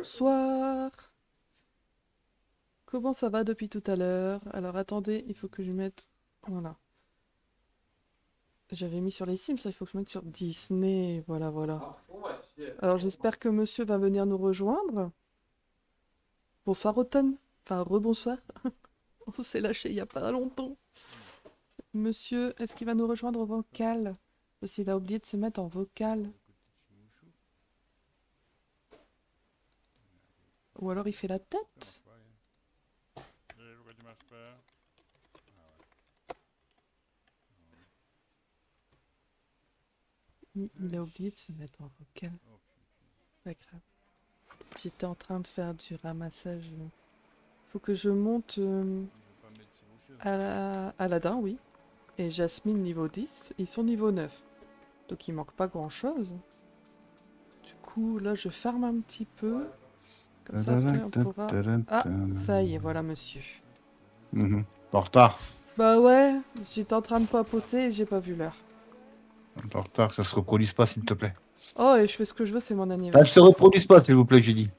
Bonsoir. Comment ça va depuis tout à l'heure? Alors attendez, il faut que je mette... Voilà. J'avais mis sur les Sims, ça il faut que je mette sur Disney. Voilà, voilà. Alors j'espère que monsieur va venir nous rejoindre. Bonsoir Automne. Enfin, rebonsoir. On s'est lâché il y a pas longtemps. Monsieur, est-ce qu'il va nous rejoindre au vocal? Parce qu'il a oublié de se mettre en vocal. Ou alors il fait la tête? Pourquoi tu marches pas? Il a oublié de se mettre en vocal. Pas grave. J'étais en train de faire du ramassage. Faut que je monte Aladdin, oui. Et Jasmine niveau 10. Ils sont niveau 9. Donc il manque pas grand chose. Du coup, là je farme un petit peu. Comme ça après on pourra... Ah, ça y est, voilà monsieur. En retard. Bah ouais, j'étais en train de papoter et j'ai pas vu l'heure. En retard, ça se reproduise pas, s'il te plaît. Oh, et je fais ce que je veux, c'est mon Ça ne se anniversaire. reproduise pas, s'il vous plaît, j'ai dit.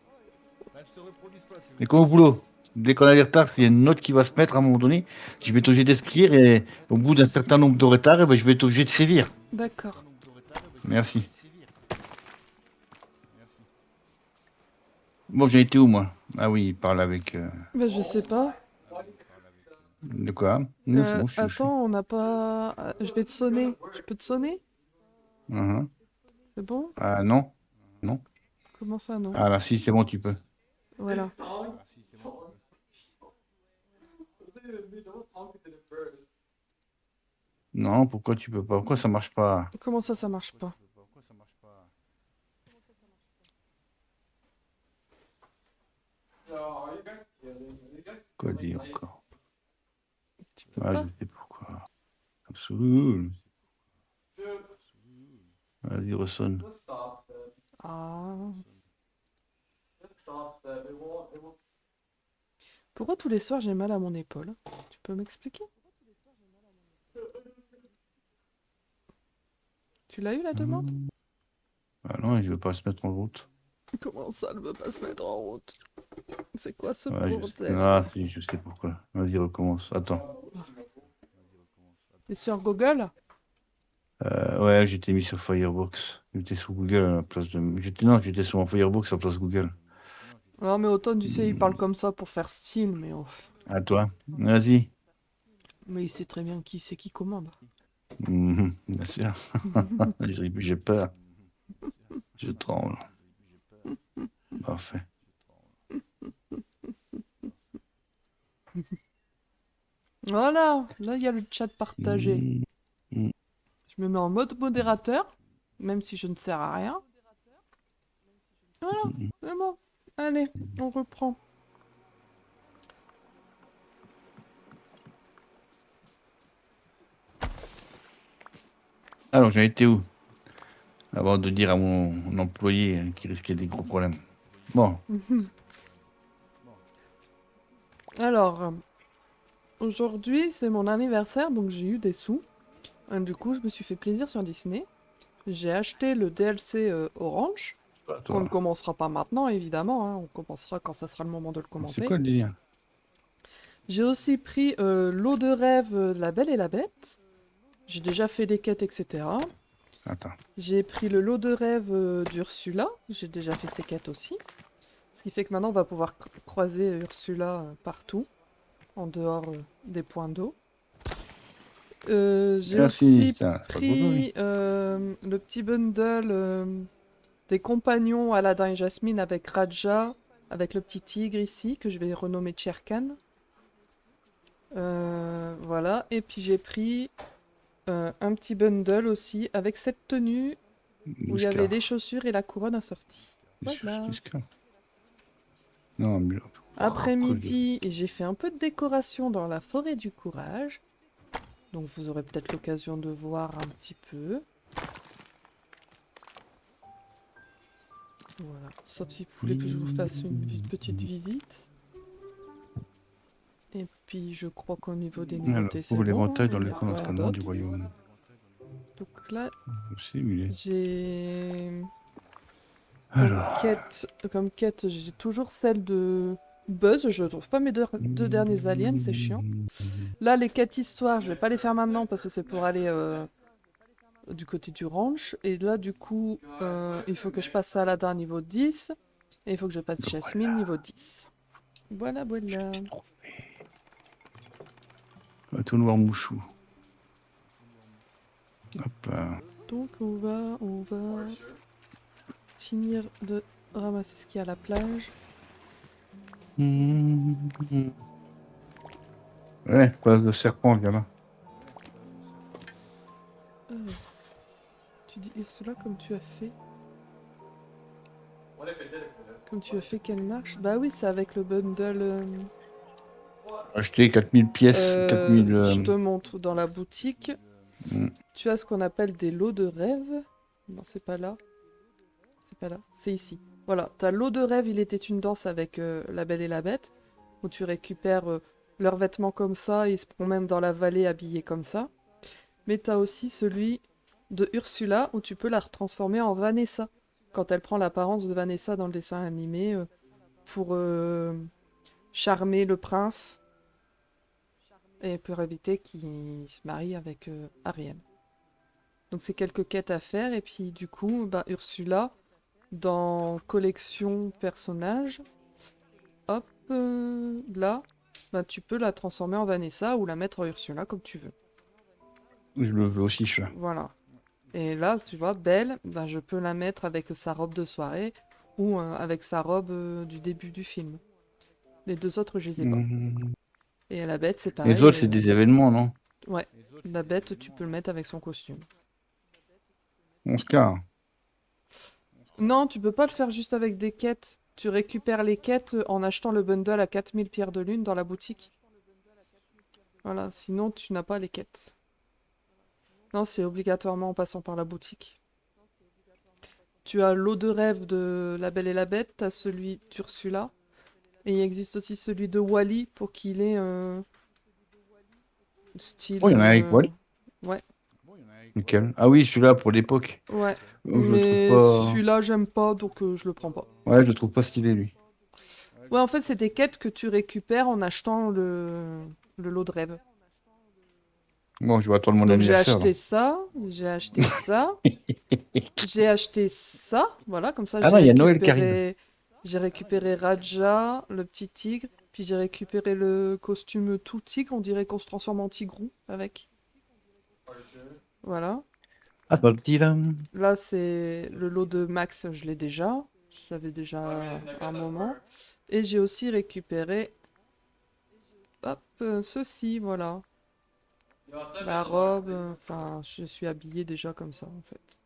Mais comme au boulot, dès qu'on a des retards, il y a une note qui va se mettre à un moment donné. Je vais être obligé d'inscrire et au bout d'un certain nombre de retards, eh ben, je vais être obligé de sévir. D'accord. Merci. Bon, j'ai été où, moi? Ah oui, il parle avec... Bah je sais pas. De quoi? Non, c'est bon, je suis. Attends, on n'a pas... Je vais te sonner. Je peux te sonner? Mhm. C'est bon? Ah non? Non? Comment ça, non? Ah là, si, c'est bon, tu peux. Voilà. Non, pourquoi tu peux pas? Pourquoi ça marche pas? Comment ça marche pas? Quoi dire encore? Tu peux Ah, je pas? sais pourquoi. Absolument. Vas-y, ressonne. Ah. Pourquoi tous les soirs j'ai mal à mon épaule? Tu peux m'expliquer? Tu l'as eu la demande? Ah non, je veux pas se mettre en route. Comment ça, elle veut pas se mettre en route? C'est quoi ce Ouais, bordel? Ah, si, je sais pourquoi. Vas-y, recommence. Attends. T'es sur Google? Ouais, j'étais mis sur Firebox. J'étais sur Google à la place de... Non, j'étais sur mon Firebox à la place de Google. Non mais automne, tu sais, il parle comme ça pour faire style, mais oh. À toi. Vas-y. Mais il sait très bien qui c'est qui commande. Bien sûr. J'ai peur. Je tremble. Parfait. Voilà, là il y a le chat partagé. Mm, mm. Je me mets en mode modérateur, même si je ne sers à rien. Voilà, c'est bon. Allez, on reprend. Alors, j'en étais où? Avant de dire à mon employé qui risquait des gros problèmes. Bon. Alors, aujourd'hui c'est mon anniversaire, donc j'ai eu des sous. Du coup, je me suis fait plaisir sur Disney. J'ai acheté le DLC Orange, qu'on ne Toi. commencera pas maintenant évidemment, hein, on commencera quand ça sera le moment de le C'est commencer. quoi le délire? J'ai aussi pris l'eau de rêve de La Belle et la Bête. J'ai déjà fait des quêtes, etc. Attends. J'ai pris le lot de rêve d'Ursula. J'ai déjà fait ses quêtes aussi. Ce qui fait que maintenant on va pouvoir croiser Ursula partout, en dehors des points d'eau. J'ai Merci. aussi Putain, c'est pas gros, lui. pris le petit bundle des compagnons Aladdin et Jasmine avec Raja, avec le petit tigre ici, que je vais renommer Cherkan. Voilà, et puis j'ai pris un petit bundle aussi avec cette tenue où il y avait Muscat. les chaussures et la couronne assortie. Voilà. Muscat. Non, mais... Après-midi, j'ai fait un peu de décoration dans la forêt du courage. Donc vous aurez peut-être l'occasion de voir un petit peu. Voilà. Sauf si vous voulez que je vous fasse une petite visite. Et puis je crois qu'au niveau des Alors, nouveautés, c'est ouvre bon. l'éventail Il dans n'y le a camp rien d'entraînement du d'autre. royaume. Donc là, Je sais où il est. j'ai Alors. Comme quête, j'ai toujours celle de Buzz. Je trouve pas mes deux derniers aliens, c'est chiant. Là, les quêtes histoire, je vais pas les faire maintenant parce que c'est pour aller du côté du ranch. Et là, du coup, il faut que je passe Saladin niveau 10. Et il faut que je passe Jasmine niveau 10. Voilà, voilà. Un tout noir mouchou. Hop là. Donc, on va finir de ramasser ce qu'il y a à la plage. Ouais, place de serpent, viens là. Tu dis Ursula comme tu as fait. Comme tu as fait quelle marche? Bah oui, c'est avec le bundle. Acheter 4000 pièces, 4000... Je te montre dans la boutique. Mm. Tu as ce qu'on appelle des lots de rêve. Non, c'est pas là. C'est pas là. C'est ici. Voilà, t'as lot de rêve, il était une danse avec La Belle et la Bête, où tu récupères leurs vêtements comme ça, et ils se promènent dans la vallée habillés comme ça. Mais t'as aussi celui de Ursula, où tu peux la transformer en Vanessa, quand elle prend l'apparence de Vanessa dans le dessin animé, pour charmer le prince, et pour éviter qu'il se marie avec Ariel. Donc c'est quelques quêtes à faire, et puis du coup, bah, Ursula, dans collection personnage, hop, là, bah, tu peux la transformer en Vanessa ou la mettre en Ursula comme tu veux. Je le veux aussi, celui-là. Voilà. Et là, tu vois, Belle, bah, je peux la mettre avec sa robe de soirée ou avec sa robe du début du film. Les deux autres, je les ai pas. Et la bête, c'est Les pareil. autres, c'est des événements, non? Ouais, la bête, tu peux le mettre avec son costume. 11K. Non, tu peux pas le faire juste avec des quêtes. Tu récupères les quêtes en achetant le bundle à 4000 pierres de lune dans la boutique. Voilà, sinon tu n'as pas les quêtes. Non, c'est obligatoirement en passant par la boutique. Tu as l'eau de rêve de La Belle et la Bête, t'as celui d'Ursula. Et il existe aussi celui de Wally pour qu'il ait style. Oh, il y en a un avec Wally. Ouais, Nickel. Ah oui, celui-là, pour l'époque. ouais. Je le trouve Mais pas... celui-là, j'aime pas, donc je le prends pas. Ouais, je le trouve pas stylé, lui. Ouais, en fait, c'est des quêtes que tu récupères en achetant le lot de rêve. Bon, je vais attendre mon Donc j'ai anniversaire, là. acheté ça, j'ai acheté ça, j'ai acheté ça, voilà, comme ça Ah non, il y a Noël qui arrive. j'ai récupéré Raja, le petit tigre, puis j'ai récupéré le costume tout tigre, on dirait qu'on se transforme en tigrou avec. Voilà. Ah, parti, là. Là, c'est le lot de Max, je l'ai déjà. J'avais déjà un moment. Et j'ai aussi récupéré, hop, ceci, voilà. La robe, enfin, je suis habillée déjà comme ça, en fait.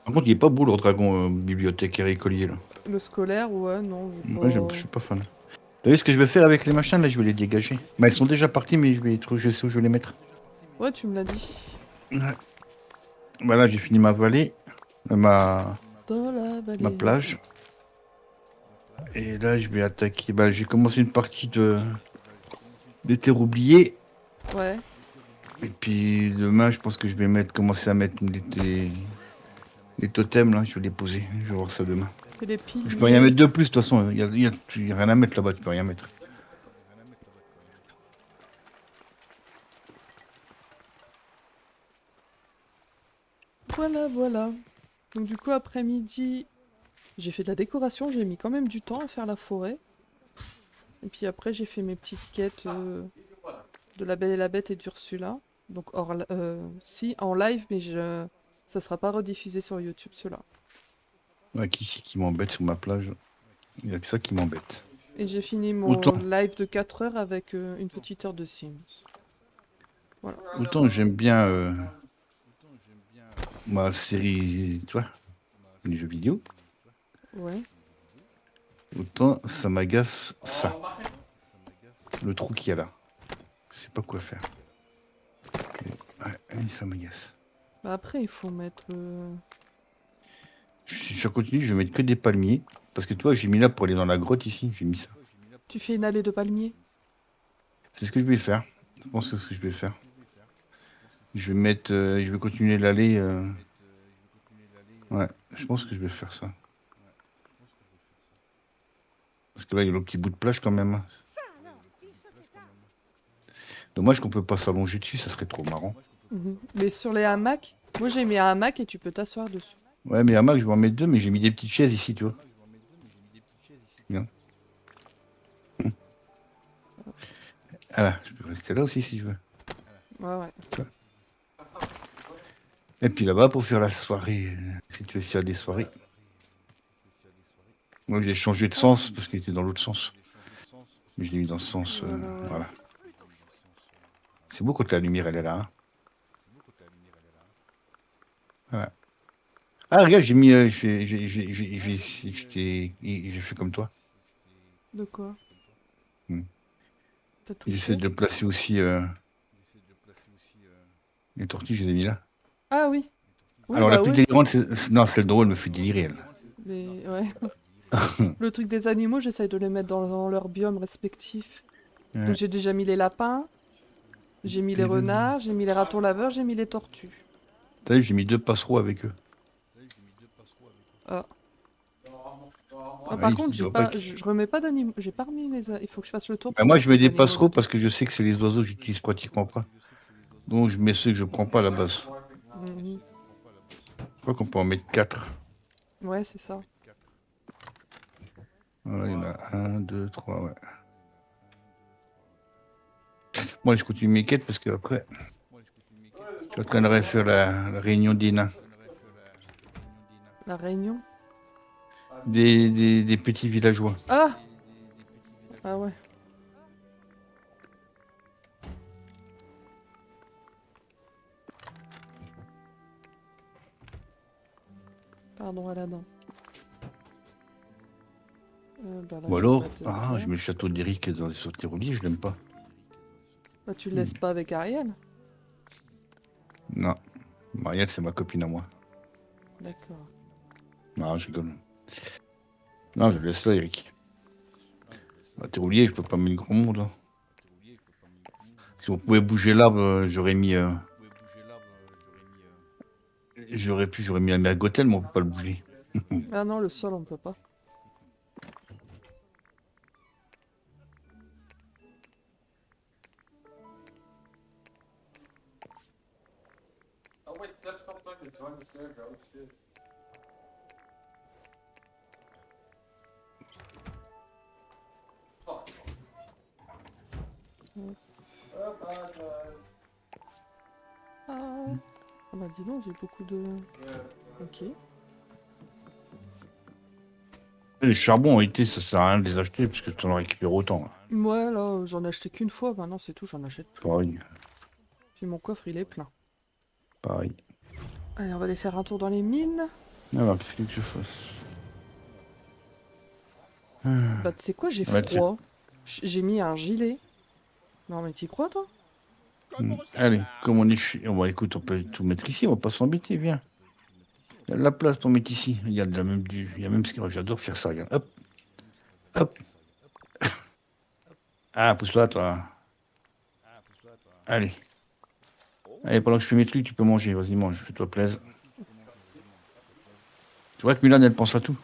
Par contre, il est pas beau, le dragon bibliothécaire écolier, là. Le scolaire, ouais, non, Moi, je suis pas fan. T'as vu ce que je vais faire avec les machins, là? Je vais les dégager. Bah, elles sont déjà parties, mais je sais où je vais les mettre. Ouais, tu me l'as dit. Ouais. Voilà, j'ai fini ma vallée. Ma Dans la vallée. plage. Et là, je vais attaquer. Bah, j'ai commencé une partie des terres oubliées. Ouais. Et puis demain, je pense que je vais commencer à mettre les totems là. Je vais les poser. Je vais voir ça demain. C'est les piliers. Je peux rien mettre de plus. De toute façon, il y a rien à mettre là-bas. Tu peux rien mettre. Voilà, voilà. Donc du coup, après-midi, j'ai fait de la décoration. J'ai mis quand même du temps à faire la forêt. Et puis après, j'ai fait mes petites quêtes de La Belle et la Bête et d'Ursula. Donc, si, en live, mais ça sera pas rediffusé sur YouTube, ceux-là. Ouais, qui m'embête sur ma plage. Il y a que ça qui m'embête. Et j'ai fini mon Autant, live de 4 heures avec une petite heure de Sims. Voilà. autant j'aime bien ma série, tu vois, les jeux vidéo. Ouais. Autant ça m'agace ça. Le trou qu'il y a là. Je sais pas quoi faire. Ouais, ça m'agace. Bah après, il faut mettre... Si je continue, je vais mettre que des palmiers. Parce que toi, j'ai mis là pour aller dans la grotte ici. J'ai mis ça. Tu fais une allée de palmiers? C'est ce que je vais faire. Je pense que c'est ce que je vais faire. Je vais mettre. Je vais continuer l'allée. Ouais, je pense que je vais faire ça. Parce que là, il y a le petit bout de plage quand même. Dommage qu'on peut pas s'allonger dessus, ça serait trop marrant. Mais sur les hamacs, moi j'ai mis un hamac et tu peux t'asseoir dessus. Ouais, mais hamac, je vais en mettre deux, mais j'ai mis des petites chaises ici, tu vois. Bien. Voilà, je peux rester là aussi si je veux. Ouais. Et puis là-bas pour faire la soirée, si tu veux faire des soirées. Moi j'ai changé de sens parce qu'il était dans l'autre sens. Mais je l'ai mis dans ce sens. Voilà. C'est beau quand la lumière elle est là. Hein. Voilà. Ah regarde, j'ai mis. J'ai fait comme toi. De quoi? Hmm. T'as triché? J'essaie de placer aussi les tortues, je les ai mis là. Ah oui. Oui, Alors la bah plus oui. délirante, non, celle drôle me fait délirer elle. Ouais. Le truc des animaux, j'essaye de les mettre dans leur biome respectif. Ouais. Donc j'ai déjà mis les lapins, j'ai mis les renards, j'ai mis les ratons laveurs, j'ai mis les tortues. T'as vu, j'ai mis deux passereaux avec eux. Ah. Ouais, Par il contre, j'ai doit pas pas, être- je remets pas d'animaux. J'ai pas remis il faut que je fasse le tour Bah, pour moi mettre je mets les des animaux passereaux dedans. parce que je sais que c'est les oiseaux que j'utilise pratiquement pas. Donc je mets ceux que je prends pas à la base. Mhm. Je crois qu'on peut en mettre 4. Ouais, c'est ça. Voilà, il y en a 1, 2, 3, ouais. Moi je continue mes quêtes parce que après, je suis en train de refaire la réunion des nains. La Réunion. Des petits villageois. Ah! Ah ouais. Pardon, Aladdin. Bah là, Ou il y a pas alors, de je pierre. mets le château d'Eric dans les sauterelles, je l'aime pas. Bah tu le laisses pas avec Ariel. Non, Marielle c'est ma copine à moi. D'accord. Non, je rigole. Non, je le laisse là, Eric. T'es roulier, je peux pas mettre grand monde. Hein. Si on pouvait bouger l'arbre, j'aurais mis. J'aurais mis la mergotel, mais on peut pas le bouger. Ah non, le sol, on peut pas. Ah, ah bah dis donc, j'ai beaucoup de... Ok. Les charbons, en réalité, ça sert à rien de les acheter parce que tu en récupères autant. Hein. Ouais, là, j'en ai acheté qu'une fois. Maintenant, c'est tout, j'en achète plus. Pareil, Puis mon coffre, il est plein. pareil. Allez, on va aller faire un tour dans les mines. Alors, qu'est-ce que tu fasses Bah, tu sais quoi, j'ai Ouais, froid. J'ai mis un gilet. Non, mais t'y crois, toi? Allez, comme on est on va écoute, on peut tout mettre ici, on va pas s'embêter, viens. Il y a de la place pour mettre ici. Regarde, il y a même ce que j'adore faire ça, regarde. Hop, hop. Ah, pousse-toi, toi. Allez. Allez, pendant que je fais mes trucs, tu peux manger. Vas-y, mange, fais-toi plaisir. C'est vrai que Mulan, elle pense à tout.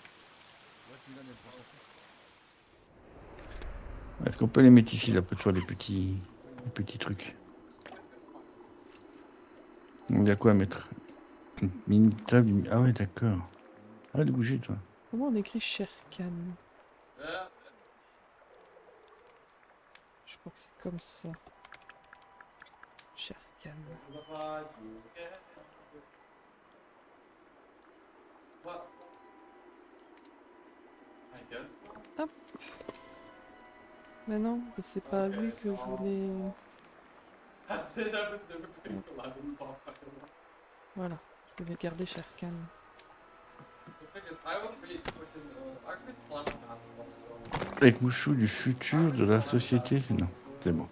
Est-ce qu'on peut les mettre ici, d'après toi, les petits trucs? Il y a quoi à mettre? Une table. Ah ouais, d'accord. Arrête de bouger, toi. Comment on écrit Sherkan? Je crois que c'est comme ça. Sherkan. Hop. Mais non, mais c'est pas lui que je voulais... Voilà, je voulais garder Sherkan. Avec Mouchou du futur de la société. Non, c'est bon.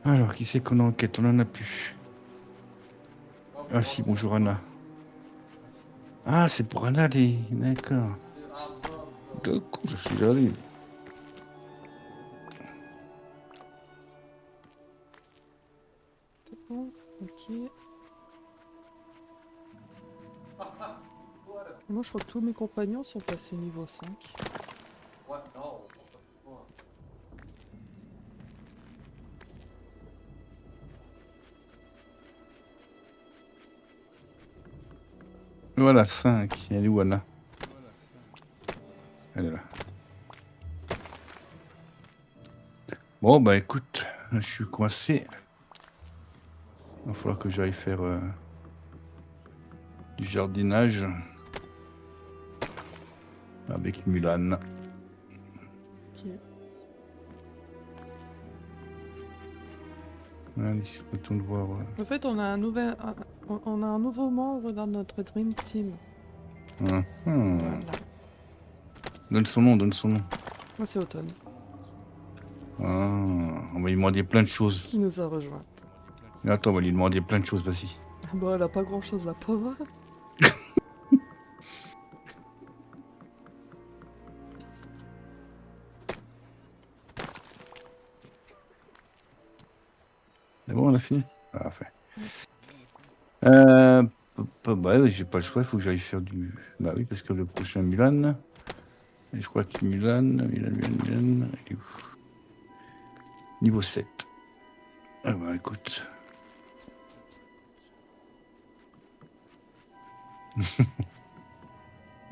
Alors, qui c'est qu'on enquête? On en a plus. Ah si, bonjour Anna. Ah, c'est pour Anna, les... D'accord. De coup, j'arrive. C'est bon, ok. Moi, je crois que tous mes compagnons sont passés niveau 5. Voilà, 5. Elle est où, Anna? Elle est là. Bon, bah écoute, je suis coincé. Il va falloir que j'aille faire du jardinage avec Mulan. Ok. Allez, retourne voir. En fait, on a on a un nouveau membre dans notre Dream Team. Voilà. Donne son nom, donne son nom. Moi, c'est Automne Ah, on va lui demander plein de choses. qui nous a rejoint. Mais attends, on va lui demander plein de choses, vas-y. Bon, elle a pas grand-chose, la pauvre. C'est bon, on a fini? Parfait. Bah, ouais, j'ai pas le choix, il faut que j'aille faire du... Bah oui, parce que le prochain Mulan... Et je crois que Mulan, il est où? Niveau 7. Ah bah écoute.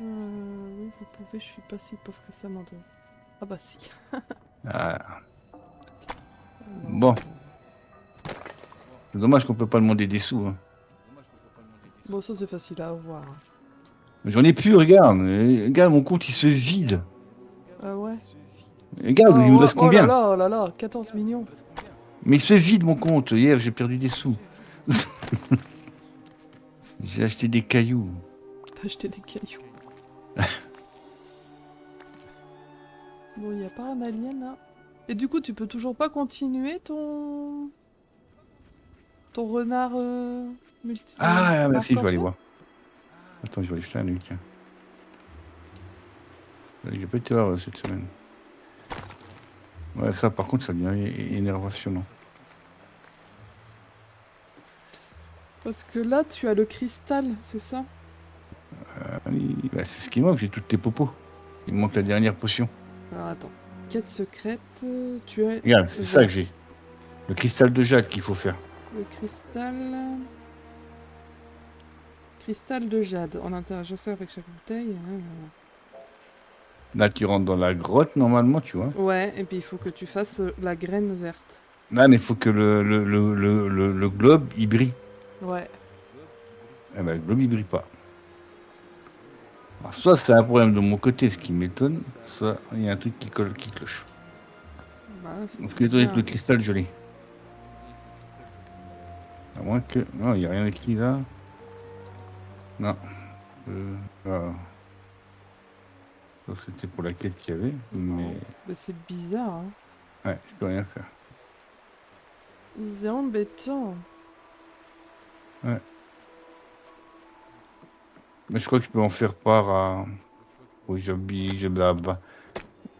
Oui, vous pouvez, je suis pas si pauvre que ça, maintenant. Ah bah si. Ah, Non. bon. C'est dommage qu'on peut pas demander des sous. Hein. Bon, ça, c'est facile à avoir. J'en ai plus, regarde. Regarde, mon compte, il se vide. Ah ouais. Regarde, il me reste Oh là combien? là, oh là là, 14 millions. Mais il se vide, mon compte. Hier, j'ai perdu des sous. J'ai acheté des cailloux. T'as acheté des cailloux. Bon, y a pas un alien là. Et du coup, tu peux toujours pas continuer ton renard Ah, merci, je vais aller arc-en-ciel. voir. Attends, je vais aller jeter un œil, tiens. J'ai pas été voir cette semaine. Ouais, ça, par contre, ça devient énervationnant. Parce que là, tu as le cristal, c'est ça? Oui, bah, c'est ce qui manque, j'ai toutes tes popos. Il me manque la dernière potion. Alors attends. Quête secrète, tu as Regarde, c'est ça que j'ai. Le cristal de jade qu'il faut faire. le cristal. Cristal de jade. En interagissant avec chaque bouteille. Là, tu rentres dans la grotte, normalement, tu vois. Ouais, et puis il faut que tu fasses la graine verte. Là, mais il faut que le globe, il brille. Ouais. Eh ben, le globe, il brille pas. Alors, soit c'est un problème de mon côté, ce qui m'étonne, soit il y a un truc qui colle, qui cloche. Bah, c'est Parce que bien. le cristal, je l'ai. À moins que... Non, il n'y a rien écrit là. Non. Voilà. Ça, c'était pour la quête qu'il y avait, mais... Bah, c'est bizarre, hein. Ouais, je peux rien faire. C'est embêtant. Ouais. Mais je crois que je peux en faire part à... Oui, bah.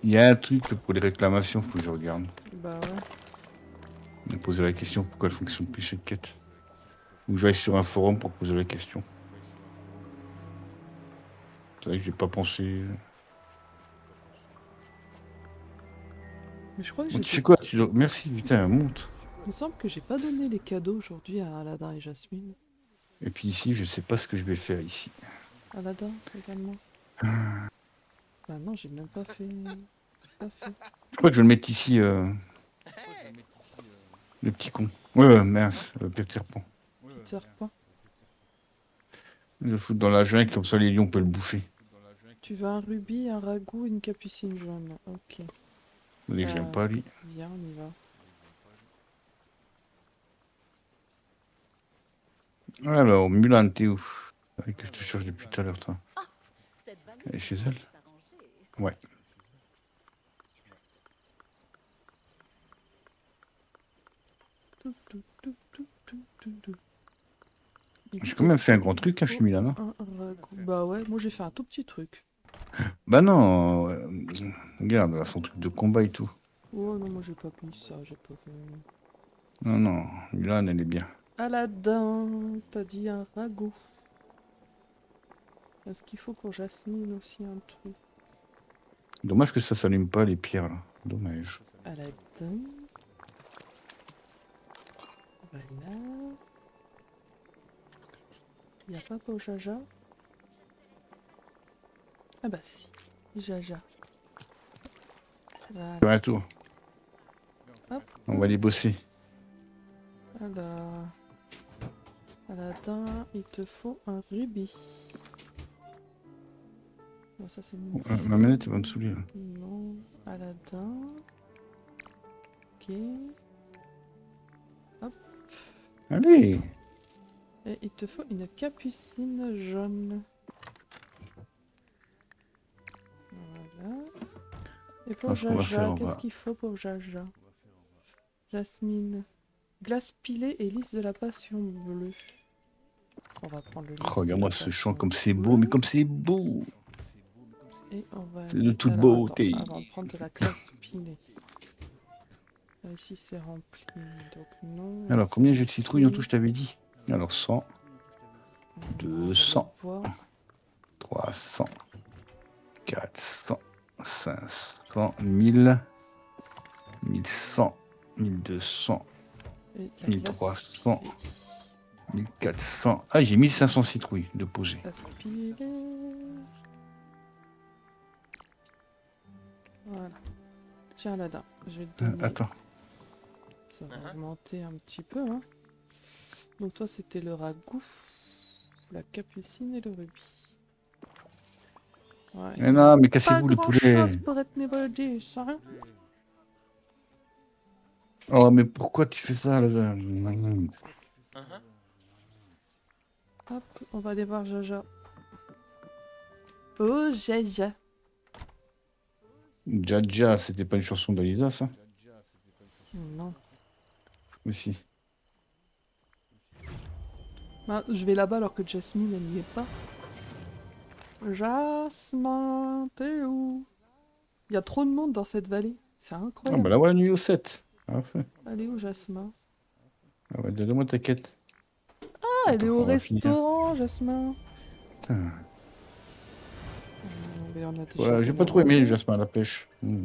Il y a un truc pour les réclamations, faut que je regarde. Bah ouais. Me poser la question pourquoi elle fonctionne plus cette quête. Ou j'aille sur un forum pour poser la question. C'est vrai que j'ai pas pensé. Mais je crois que Bon, j'ai... tu sais quoi Merci, putain, monte. Il me semble que j'ai pas donné les cadeaux aujourd'hui à Aladdin et Jasmine. Et puis ici, je sais pas ce que je vais faire ici. Aladdin également. Bah non, j'ai même pas fait. Pas fait. Je crois que je vais le mettre ici, le petit con. Ouais, mince, Peter Pan. Peter Pan. Je vais le foutre dans la jungle, comme ça les lions peuvent le bouffer. Tu veux un rubis, un ragoût, une capucine jaune. Ok. Mais je l'aime pas, lui. Viens, on y va. Alors, Mulan, t'es où? Ouais, que je te cherche depuis tout à l'heure, toi. Elle est chez elle? Ouais. Tout, tout, tout, tout, tout, tout, tout. J'ai quand même fait un grand truc, hein, chez Mulan. Hein. Un ragoût. Bah ouais, moi j'ai fait un tout petit truc. Bah non, regarde, elle a son truc de combat et tout. Oh non, moi j'ai pas mis ça, j'ai pas fait. Non, non, Mulan, elle est bien. Aladdin, t'as dit un ragoût. Est-ce qu'il faut pour Jasmine aussi un truc? Dommage que ça s'allume pas, les pierres, là. Dommage. Aladdin. Voilà. Y a pas pour Jaja? Ah bah si. Jaja. Voilà. Faire un tour. Hop. On va aller bosser. Alors. Aladdin, il te faut un rubis. Bon, ça c'est Oh, mignon. ma manette va me saouler. Là. Non. Aladdin. Ok. Allez. Et il te faut une capucine jaune. Voilà. Et pour Alors, ce qu'on va Jaja, faire, on qu'est-ce va... qu'il faut pour Jaja? Jasmine. Glace pilée et lys de la passion bleue. On va prendre le lys Oh, de regarde-moi la ce champ, passion comme c'est beau, bleue. mais comme c'est beau. Et on va C'est de aller... toute Alors attends, beauté. avant de prendre de la glace pilée. Là, ici c'est rempli, donc non. Alors, c'est combien de jus de citrouille en tout, rempli. je t'avais dit? Alors, 100, On va 200, le bois. 300, 400, 500, 1000, 1100, 1200, Et de la glace 1300, pilée. 1400. Ah, j'ai 1500 citrouilles de poser. Glace pilée. Voilà. Tiens, Aladdin, je vais te donner... Attends. Ça va augmenter un petit peu, hein. Donc toi, c'était le ragoût, la capucine et le rubis. Ouais, Mais non, mais pas cassez-vous le grand-chose poulet. pour être niveau 10, hein. Oh, mais pourquoi tu fais ça là? Hop, on va aller voir Jaja. Oh, Jaja. Jaja, c'était pas une chanson d'Alisa, ça? Non. Aussi. Bah, je vais là-bas alors que Jasmine, elle n'y est pas. Jasmine, t'es où? Il y a trop de monde dans cette vallée. C'est Ah, bah incroyable. là, voilà nuit au 7. Parfait. Elle est où, Jasmine? Ah ouais, donne-moi ta quête. Ah, elle est Attends, au on va finir. restaurant, Jasmine. Putain. Mais on a déjà Voilà, j'ai donné pas à trop aimé le manger. jasmin à la pêche. On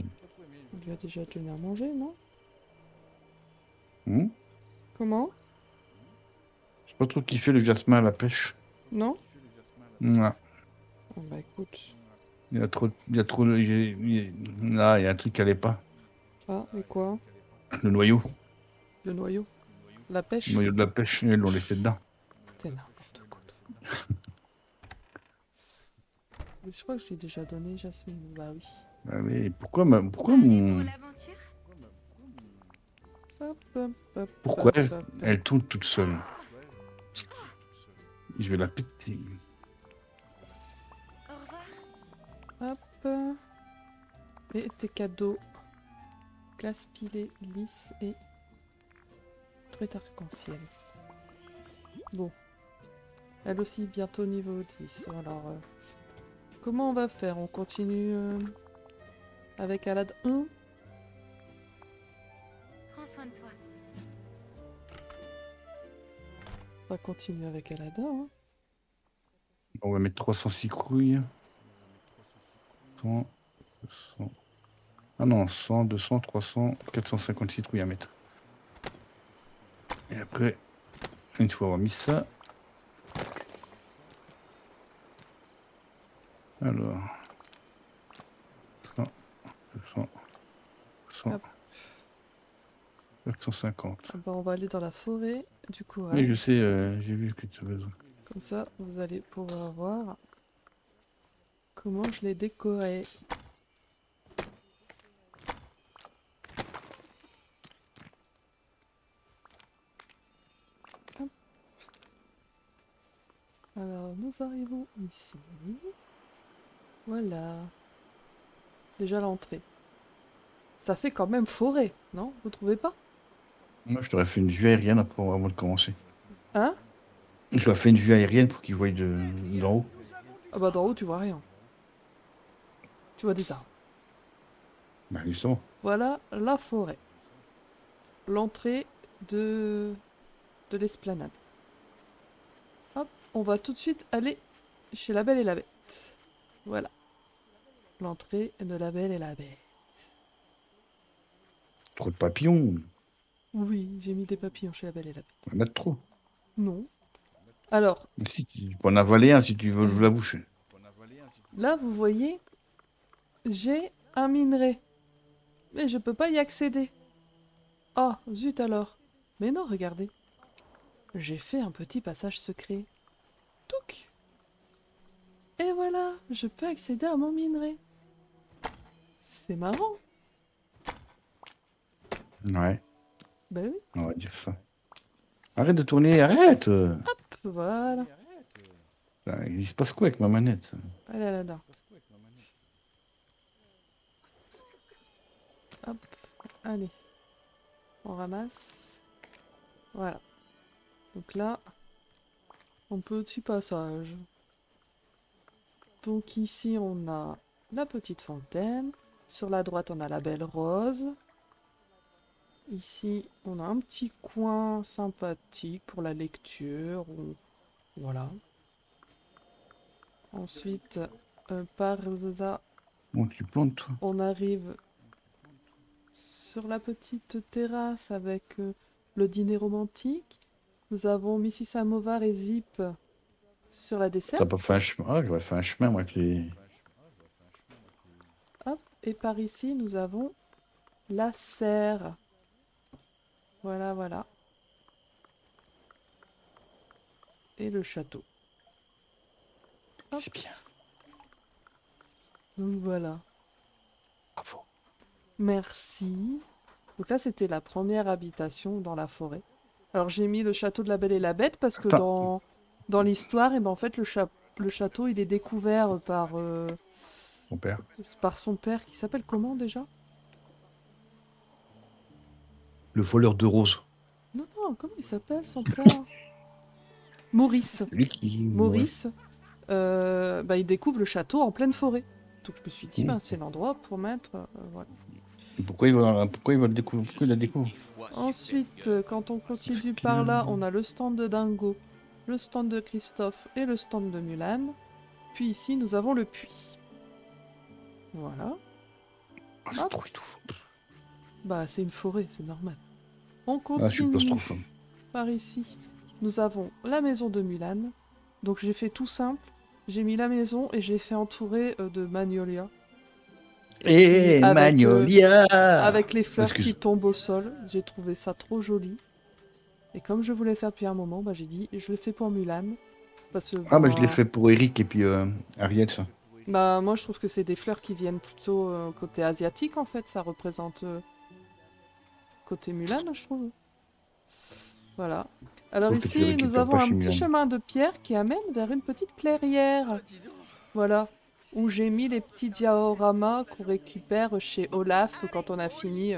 lui a déjà donné à manger, non? Hmm. Comment? J'ai pas trop kiffé le jasmin à la pêche. Non? Non. Oh, bah écoute. Il y a trop, il y a trop de... Ah, il y a un truc qui allait pas. Ah, et quoi? Le noyau. Le noyau? La Le pêche? noyau de la pêche, ils l'ont laissé dedans. C'est n'importe quoi. Mais je crois que je l'ai déjà donné, Jasmine. Bah oui. Ah, mais pourquoi, pourquoi Paré mon... pour l'aventure? Hop, hop, hop, Pourquoi hop, hop, hop. elle tourne toute seule? Je vais la péter. Au revoir. Hop. Et tes cadeaux. Glace pilée, lisse et... truite arc-en-ciel. Bon. Elle aussi bientôt niveau 10. Alors, comment on va faire? On continue avec Aladdin? Prends soin de toi. On va continuer avec Aladdin. Hein. On va mettre 300 citrouilles. 100, 200... Ah non, 100, 200, 300, 450 citrouilles à mettre. Et après, une fois avoir mis ça... Alors... 100, 200, 100, Hop. 450. Ah bah, on va aller dans la forêt, du coup. Oui, je sais, j'ai vu que tu as besoin. Comme ça, vous allez pouvoir voir comment je l'ai décoré. Hop. Alors, nous arrivons ici. Voilà. Déjà l'entrée. Ça fait quand même forêt, non? Vous trouvez pas? Moi, je t'aurais fait une vue aérienne après, avant de commencer. Hein? Je leur fait une vue aérienne pour qu'ils voient d'en haut. Ah bah d'en haut, tu vois rien. Tu vois des arbres. Bah, justement. Voilà la forêt. L'entrée de l'esplanade. Hop, on va tout de suite aller chez la Belle et la Bête. Voilà. L'entrée de la Belle et la Bête. Trop de papillons. Oui, j'ai mis des papillons chez la Belle et la Bête. On va mettre trop. Non. Alors, Si, tu peux en avaler un si tu veux la bouche. là, vous voyez, j'ai un minerai. Mais je peux pas y accéder. Oh, zut alors. Mais non, regardez. J'ai fait un petit passage secret. Touc. Et voilà, je peux accéder à mon minerai. C'est marrant. Ouais, Ben oui, on va dire ça. Arrête de tourner, arrête! voilà. Il se passe quoi avec ma manette? Allez là-dedans. Hop, allez. On ramasse. Voilà. Donc là, un petit passage. Donc ici, on a la petite fontaine. Sur la droite, on a la belle rose. Ici, on a un petit coin sympathique pour la lecture. Voilà. Ensuite, par là, Bon, tu plantes, toi. on arrive sur la petite terrasse avec le dîner romantique. Nous avons Missy Samovar et Zip sur la T'as desserte. pas fait un chemin? Ah, j'aurais fait un chemin, moi, avec les... Hop. Et par ici, nous avons la serre. Voilà, voilà. Et le château. Hop. C'est bien. Donc voilà. Bravo. Merci. Donc là, c'était la première habitation dans la forêt. Alors j'ai mis le château de la Belle et la Bête parce que Attends. dans l'histoire, et ben, en fait, le château, il est découvert Mon père. par son père, qui s'appelle comment déjà? Le voleur de roses. Non, non, comment il s'appelle son père? Maurice. C'est lui qui... Ouais. Maurice, bah, il découvre le château en pleine forêt. Donc je me suis dit, ben, c'est l'endroit pour mettre... voilà. Pourquoi pourquoi il va le découvrir? Pourquoi il la découvre? Ensuite, quand on continue par là, on a le stand de Dingo, le stand de Christophe et le stand de Mulan. Puis ici, nous avons le puits. Voilà. Ah, c'est trop étouffant. Bah, c'est une forêt, c'est normal. On Ah, je suis continue claustrophobe. par ici. Nous avons la maison de Mulan. Donc j'ai fait tout simple. J'ai mis la maison et j'ai fait entourer de magnolia. Et Avec, Magnolia! avec les fleurs Excuse. qui tombent au sol. J'ai trouvé ça trop joli. Et comme je voulais le faire depuis un moment, bah, j'ai dit, je le fais pour Mulan. Parce que, Ah, bah, je l'ai ben, fait pour Eric et puis Ariel, ça. bah, moi, je trouve que c'est des fleurs qui viennent plutôt côté asiatique, en fait. Ça représente côté Mulan, je trouve. Voilà. Alors Sauf que tu les ici, nous récupères avons pas un chez petit Mulan. chemin de pierre qui amène vers une petite clairière. Voilà. Où j'ai mis les petits dioramas qu'on récupère chez Olaf quand on a fini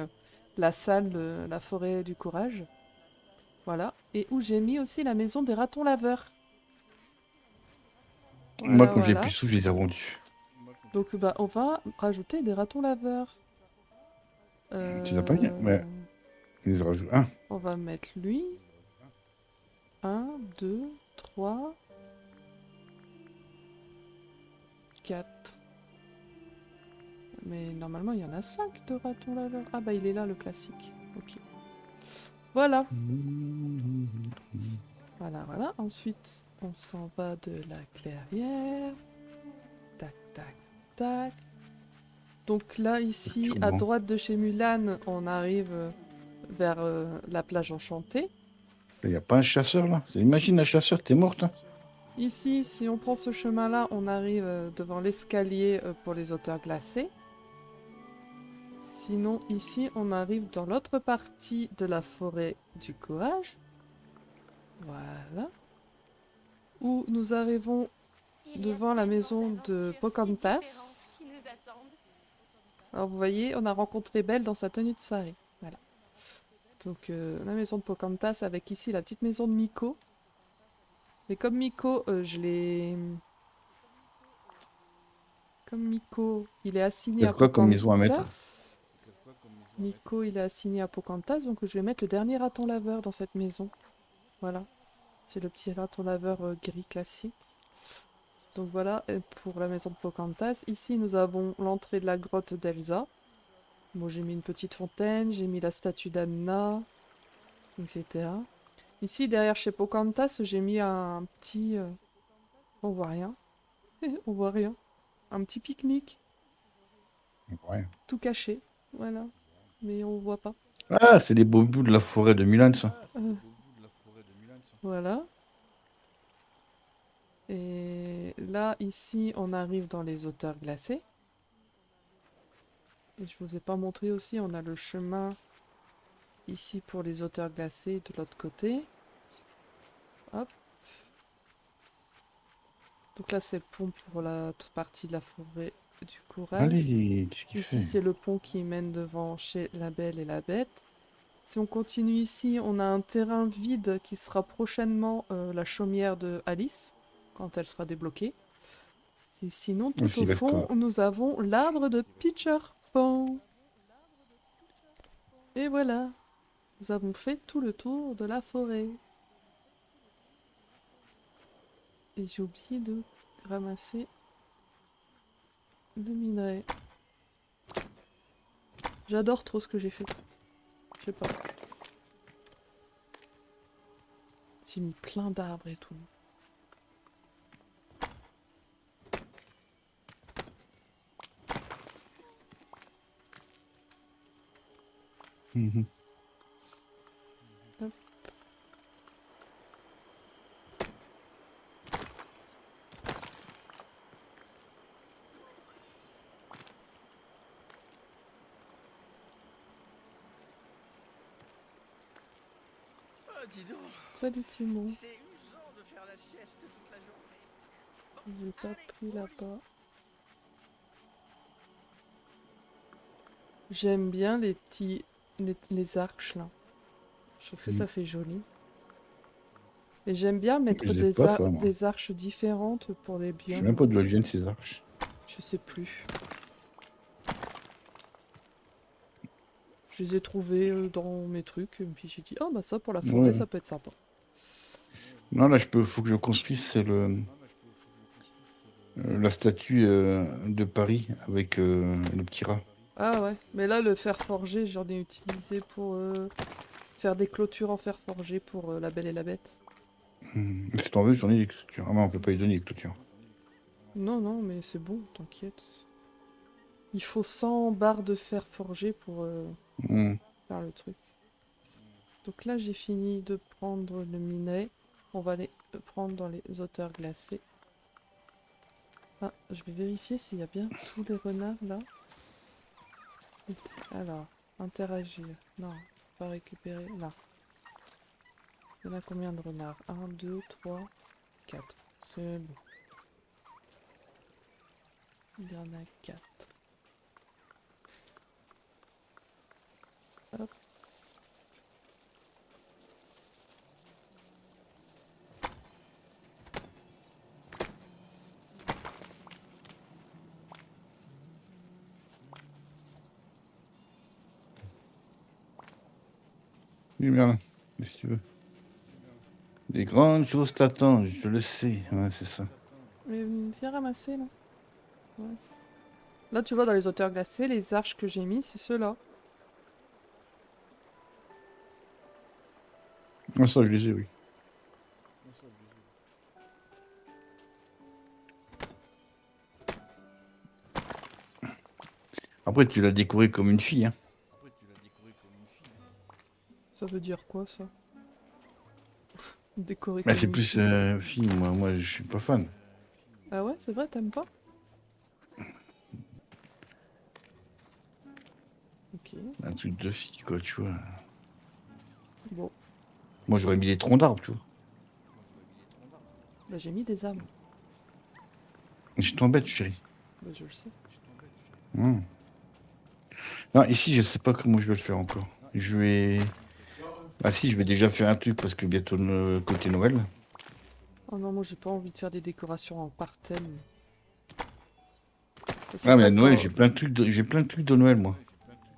la salle de la forêt du courage. Voilà. Et où j'ai mis aussi la maison des ratons laveurs. Moi, Voilà, quand j'ai voilà. plus sous, je les ai vendus. Donc, bah, on va rajouter des ratons laveurs. Tu les as pas mis? Ouais, je les rajoute. Un. On va mettre lui. 1, 2, 3, 4. Mais normalement, il y en a 5 de ratons laveurs. Ah bah, il est là, le classique. Ok. Voilà. Voilà, voilà. Ensuite, on s'en va de la clairière. Tac, tac, tac. Donc là, ici, à Bon. droite de chez Mulan, on arrive vers la plage enchantée. Il n'y a pas un chasseur, là? Imagine un chasseur, t'es morte, hein? Ici, si on prend ce chemin-là, on arrive devant l'escalier pour les hauteurs glacées. Sinon, ici, on arrive dans l'autre partie de la forêt du courage. Voilà. Où nous arrivons devant la maison de Pocahontas. Alors, vous voyez, on a rencontré Belle dans sa tenue de soirée. Voilà. Donc, la maison de Pocahontas avec ici la petite maison de Miko. Mais comme Miko, je l'ai... Comme Miko, il est assigné C'est à quoi comme maison à mettre? Pocahontas. Miko, il est assigné à Pocahontas, donc je vais mettre le dernier raton laveur dans cette maison. Voilà. C'est le petit raton laveur gris classique. Donc voilà, pour la maison de Pocahontas. Ici, nous avons l'entrée de la grotte d'Elsa. Bon, j'ai mis une petite fontaine, j'ai mis la statue d'Anna, etc. Ici, derrière chez Pocahontas, j'ai mis un petit... On voit rien. On voit rien. Un petit pique-nique, Ouais. tout caché. Voilà. Mais on voit pas. Ah, c'est les beaux bouts de la forêt de Milan, ça. Euh, voilà. Et là, ici, on arrive dans les hauteurs glacées. Et je vous ai pas montré aussi, on a le chemin ici pour les hauteurs glacées de l'autre côté. Hop. Donc là, c'est le pont pour l'autre partie de la forêt du courage. Allez, qu'est-ce qu'il Ici, fait? c'est le pont qui mène devant chez la Belle et la Bête. Si on continue ici, on a un terrain vide qui sera prochainement la chaumière de Alice, quand elle sera débloquée. Et sinon, tout Aussi, au il reste fond, quoi? nous avons l'arbre de Peter Pan. Et voilà, nous avons fait tout le tour de la forêt. Et j'ai oublié de ramasser le minerai. J'adore trop ce que j'ai fait. Je sais pas. J'ai mis plein d'arbres et tout. Mhm. Hop. Oh, dis donc, Salut Timon. c'est usant de faire la sieste toute la journée. J'ai pas pris là-bas. J'aime bien les petits... les arches là. Je trouve que ça fait joli. Et j'aime bien mettre Je sais pas ça, moi. des arches différentes pour les Je sais même biomes. pas d'où elles viennent, ces arches. Je sais plus. Je les ai trouvées dans mes trucs. Et puis j'ai dit, oh bah ça pour la forêt, Ouais. ça peut être sympa. Non, là, faut que je construise, c'est la statue de Paris avec le petit rat. Ah ouais, mais là le fer forgé, j'en ai utilisé pour faire des clôtures en fer forgé pour La Belle et la Bête. Si t'en veux, j'en ai des clôtures. Ah, mais on peut pas y donner les clôtures. Non, non, mais c'est bon, t'inquiète. Il faut 100 barres de fer forgé pour Hmm. faire le truc. Donc là, j'ai fini de prendre le minet. On va aller le prendre dans les hauteurs glacées. Ah, je vais vérifier s'il y a bien tous les renards là. Alors, interagir. Non, pas récupérer. Là. Il y en a combien de renards? 1, 2, 3, 4. C'est bon. Il y en a 4. Hop. Oui, Merlin, si tu veux. Des grandes choses t'attendent, je le sais. Ouais, c'est ça. Mais viens ramasser là. Ouais. Là, tu vois, dans les hauteurs glacées, les arches que j'ai mis, c'est ceux-là. Ah, ça, je les ai, oui. Après, tu l'as décoré comme une fille, hein. Ça veut dire quoi, ça? Décoré Mais comme c'est une plus fille. fille, moi, je suis pas fan. Ah ouais, c'est vrai, t'aimes pas? Ok, Un truc de fille, quoi, tu vois. bon. Moi, j'aurais mis des troncs d'arbres, tu vois. Bah, j'ai mis des arbres. Je t'embête, chérie. Bah, je le sais. Hmm. Non, ici, je sais pas comment je vais le faire encore. Je vais... Ah si, je vais déjà faire un truc parce que bientôt côté Noël. Oh non, moi, j'ai pas envie de faire des décorations en parthène. C'est Ah, mais vrai à Noël, quand... j'ai plein de trucs de Noël, moi.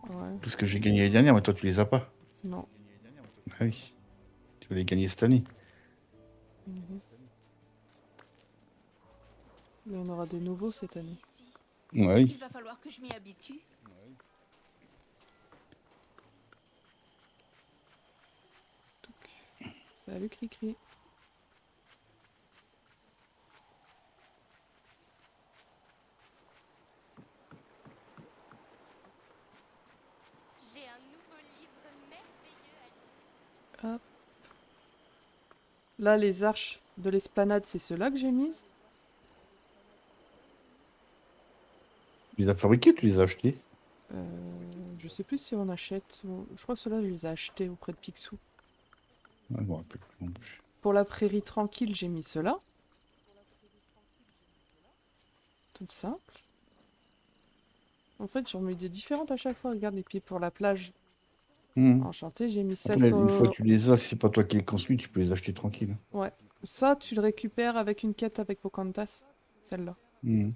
Ouais, Tout ce que j'ai gagné l'année dernière, mais toi, tu les as pas. non. Ah oui, tu vas les gagner cette année. Mhm. Mais on aura des nouveaux cette année. Ouais, oui. Il va falloir que je m'y habitue. Salut, Cricri. Hop. Là, les arches de l'esplanade, c'est ceux-là que j'ai mises. Tu les as fabriqués, tu les as achetés? Je sais plus si on achète. Je crois que ceux-là, je les ai achetés auprès de Picsou. Ah, je me rappelle plus non plus. Pour la prairie tranquille, j'ai mis ceux-là. Tout simple. En fait, j'en mets des différentes à chaque fois. Regarde, et puis pour la plage enchantée, j'ai mis celle Après, une fois pour... que tu les as, si c'est pas toi qui les construis, tu peux les acheter tranquille. Ouais. Ça, tu le récupères avec une quête avec Pocahontas. Celle-là. Hmm.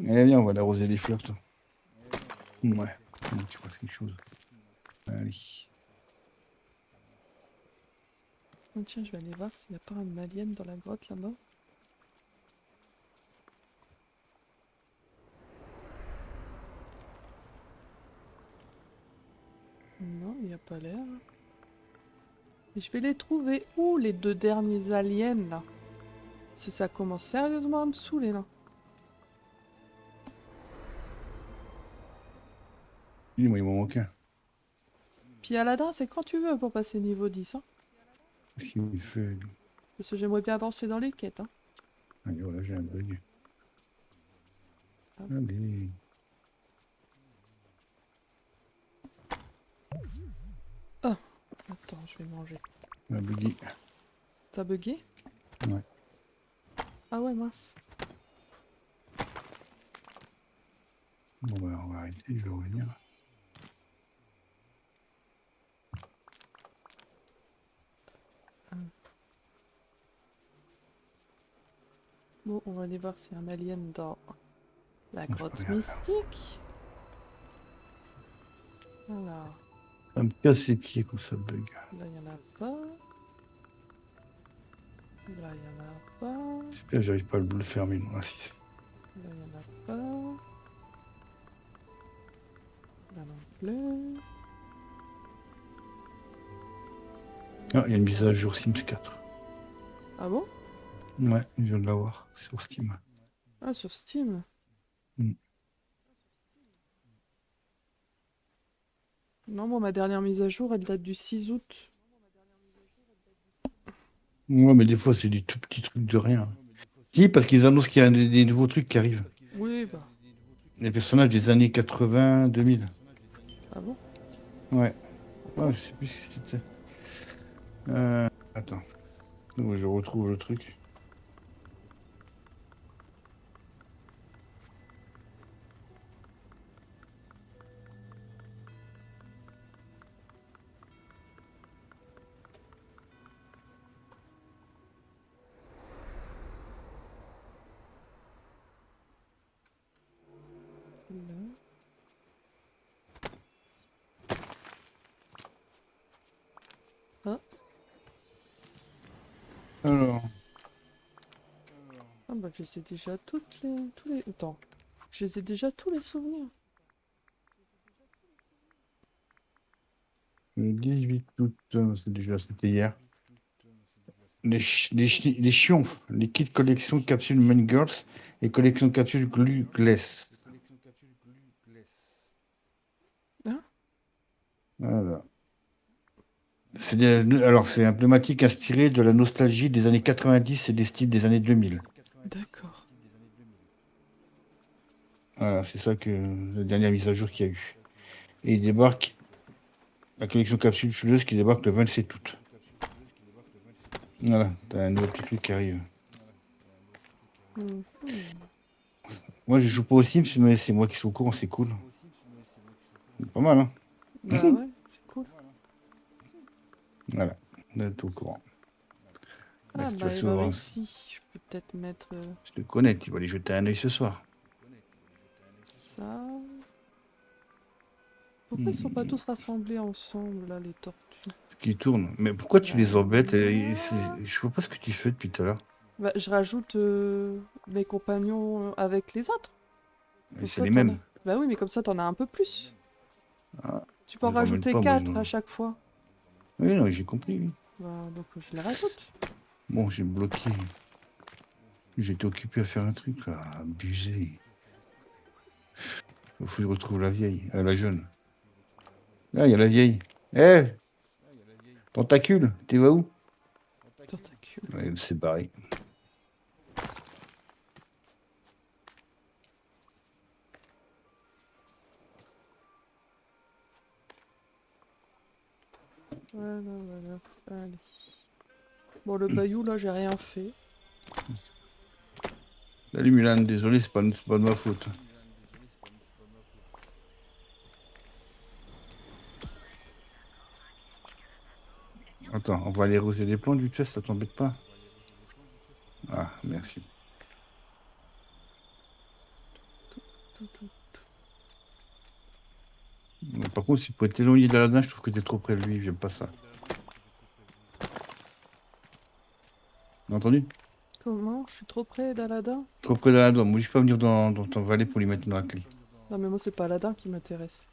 Eh bien, on va arroser les fleurs, toi. Ouais. Tu passes quelque chose. Allez. Oh, tiens, je vais aller voir s'il n'y a pas un alien dans la grotte là-bas. Non, il n'y a pas l'air. Et je vais les trouver où, les deux derniers aliens, là? Parce que ça commence sérieusement à me saouler, là. Lui, moi, il m'en manque un. Puis Aladdin, c'est quand tu veux pour passer niveau 10, hein. Qu'est-ce qu'il me fait, lui? Parce que j'aimerais bien avancer dans les quêtes, hein. Allez, voilà, j'ai un bug. Hop. Allez. Attends, je vais manger. Un buggy. T'as bugué? Ouais. Ah ouais, mince. Bon, bah, on va arrêter, je vais revenir. Bon, on va aller voir s'il y a un alien dans la je peux grotte rien mystique. Alors, Ça me casse les pieds quand ça bug. là, il n'y en a pas. Là, il n'y en a pas. C'est bien, j'arrive pas à le fermer, non. Ah, si, c'est- Là, il n'y en a pas. Là non plus. Ah, il y a une mise à jour Sims 4. Ah bon? Ouais, je viens de l'avoir sur Steam. Ah, sur Steam. Mm. Non, moi, ma dernière mise à jour, elle date du 6 août. Ouais, mais des fois, c'est des tout petits trucs de rien. Si, parce qu'ils annoncent qu'il y a des nouveaux trucs qui arrivent. Oui, bah. Les personnages des années 80, 2000. Ah bon? Ouais. Ouais, je sais plus ce que c'était. Attends. Je retrouve le truc. Là. Ah, Alors, ah bah, je les ai déjà toutes les... tous les... Attends. Je les ai déjà tous les souvenirs. le 18 août, c'était hier. Les chions, les kits collection capsule Main Girls et collection capsule Glue Glass. Hein? Voilà. Alors, c'est emblématique inspiré de la nostalgie des années 90 et des styles des années 2000. D'accord. Voilà, c'est ça que la dernière mise à jour qu'il y a eu. Et il débarque, la collection capsule chuleuse qui débarque le 27 août. Voilà, t'as un nouveau petit truc qui arrive. Mhm. Moi, je joue pas aux Sims, mais c'est moi qui suis au courant, c'est cool. C'est pas mal, hein? Bah ouais, c'est cool. Voilà, là, t'es au courant. Ah De toute bah, il façon, a réussi. Je peux peut-être mettre je te connais, tu vas aller jeter un œil ce soir. ça. Pourquoi ils sont pas tous rassemblés ensemble, là, les tortues? Qui tourne. Mais pourquoi tu les embêtes? Voilà. Je vois pas ce que tu fais depuis tout à l'heure. Bah, je rajoute mes compagnons avec les autres. Et Comme c'est ça, les t'en as... mêmes. Bah oui, mais comme ça, t'en as un peu plus. Ah, Tu peux en je ramène rajouter pas, moi, 4 à chaque fois. Oui, non, j'ai compris, oui. Bah, donc je les rajoute. Bon, j'ai bloqué. J'étais occupé à faire un truc, là, abusé. Faut que je retrouve la vieille, la jeune. Ah, il y a la vieille. Eh, tentacule, t'es vas où? Tentacule. Ouais, elle s'est barrée. Voilà, voilà. Allez. Bon, le bayou, là, j'ai rien fait. Salut Mulan, désolé, c'est pas de ma faute. Attends, on va aller arroser les plantes vite fait, ça t'embête pas? Ah, merci. Tout, tout. Mais par contre, si pour être éloigné d'Aladin, je trouve que t'es trop près de lui, j'aime pas ça. T'as entendu? Comment? Je suis trop près d'Aladin? Trop près d'Aladin, m'oblige pas à venir dans ton valet pour lui mettre dans la clé. Non, mais moi, c'est pas Aladin qui m'intéresse.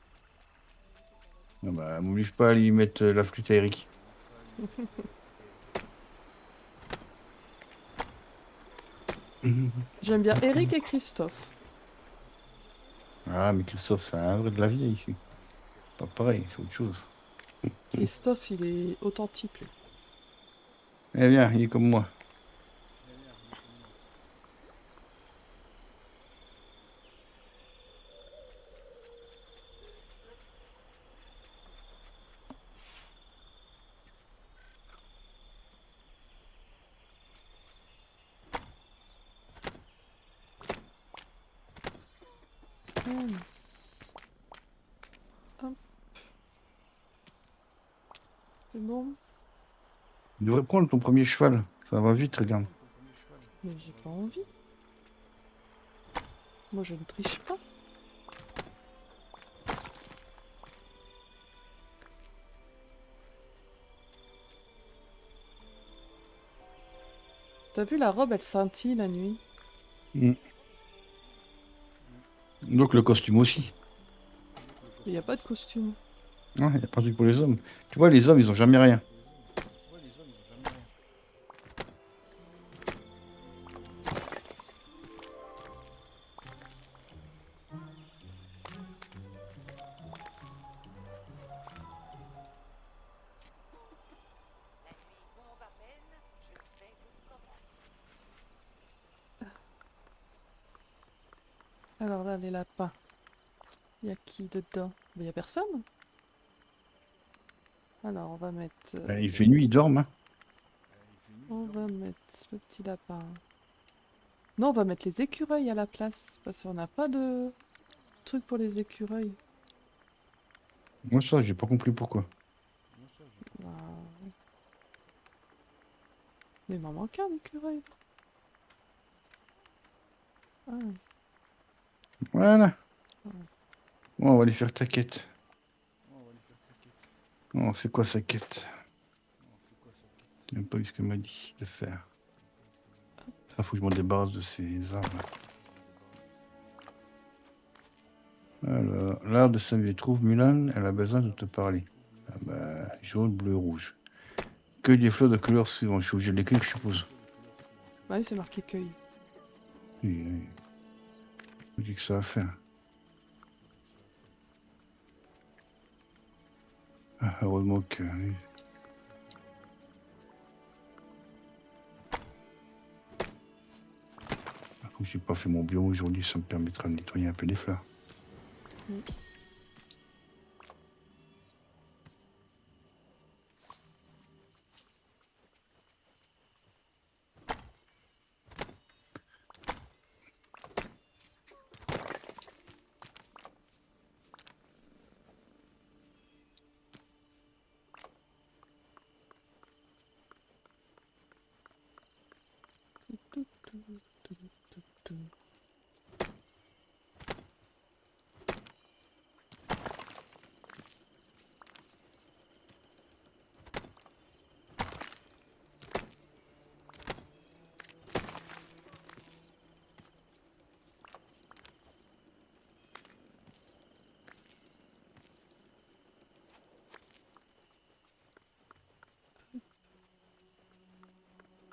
Non, bah, m'oblige pas à lui mettre la flûte à Eric. J'aime bien Eric et Christophe. Ah, mais Christophe, c'est un vrai de la vieille ici. Pas pareil, c'est autre chose. Christophe, il est authentique, lui. Eh bien, il est comme moi. Allez. Hop. C'est bon? Tu devrais prendre ton premier cheval. Ça va vite, regarde. Mais j'ai pas envie. Moi, je ne triche pas. T'as vu, la robe, elle scintille la nuit. Mm. Donc le costume aussi. Il n'y a pas de costume. Il n'y a pas de truc pour les hommes. Tu vois, les hommes, ils ont jamais rien. Alors là, les lapins. Il y a qui dedans? Il y a personne. Alors, on va mettre... Il fait nuit, ils dorment. Hein. on va mettre le petit lapin. Non, on va mettre les écureuils à la place. Parce qu'on n'a pas de truc pour les écureuils. Moi, ça, j'ai pas compris pourquoi. Bah, mais il m'en manque un écureuil. Ah, Voilà. Ouais. Bon, on va lui faire ta quête. Oh, c'est quoi sa quête? Je n'ai pas eu ce qu'elle m'a dit de faire. Ça, faut que je m'en débarrasse de ces arbres. Alors, l'art de s'amuser. Trouve Mulan, elle a besoin de te parler. Ah bah, jaune, bleu, rouge. Que des fleurs de couleur suivante. Je suis obligé de l'écrire, je suppose. bah oui, c'est marqué cueil. Oui, oui. Je dis que ça à faire. Ah, heureusement que... oui. Comme je n'ai pas fait mon bureau aujourd'hui, ça me permettra de nettoyer un peu les fleurs. Mm. Tout, tout.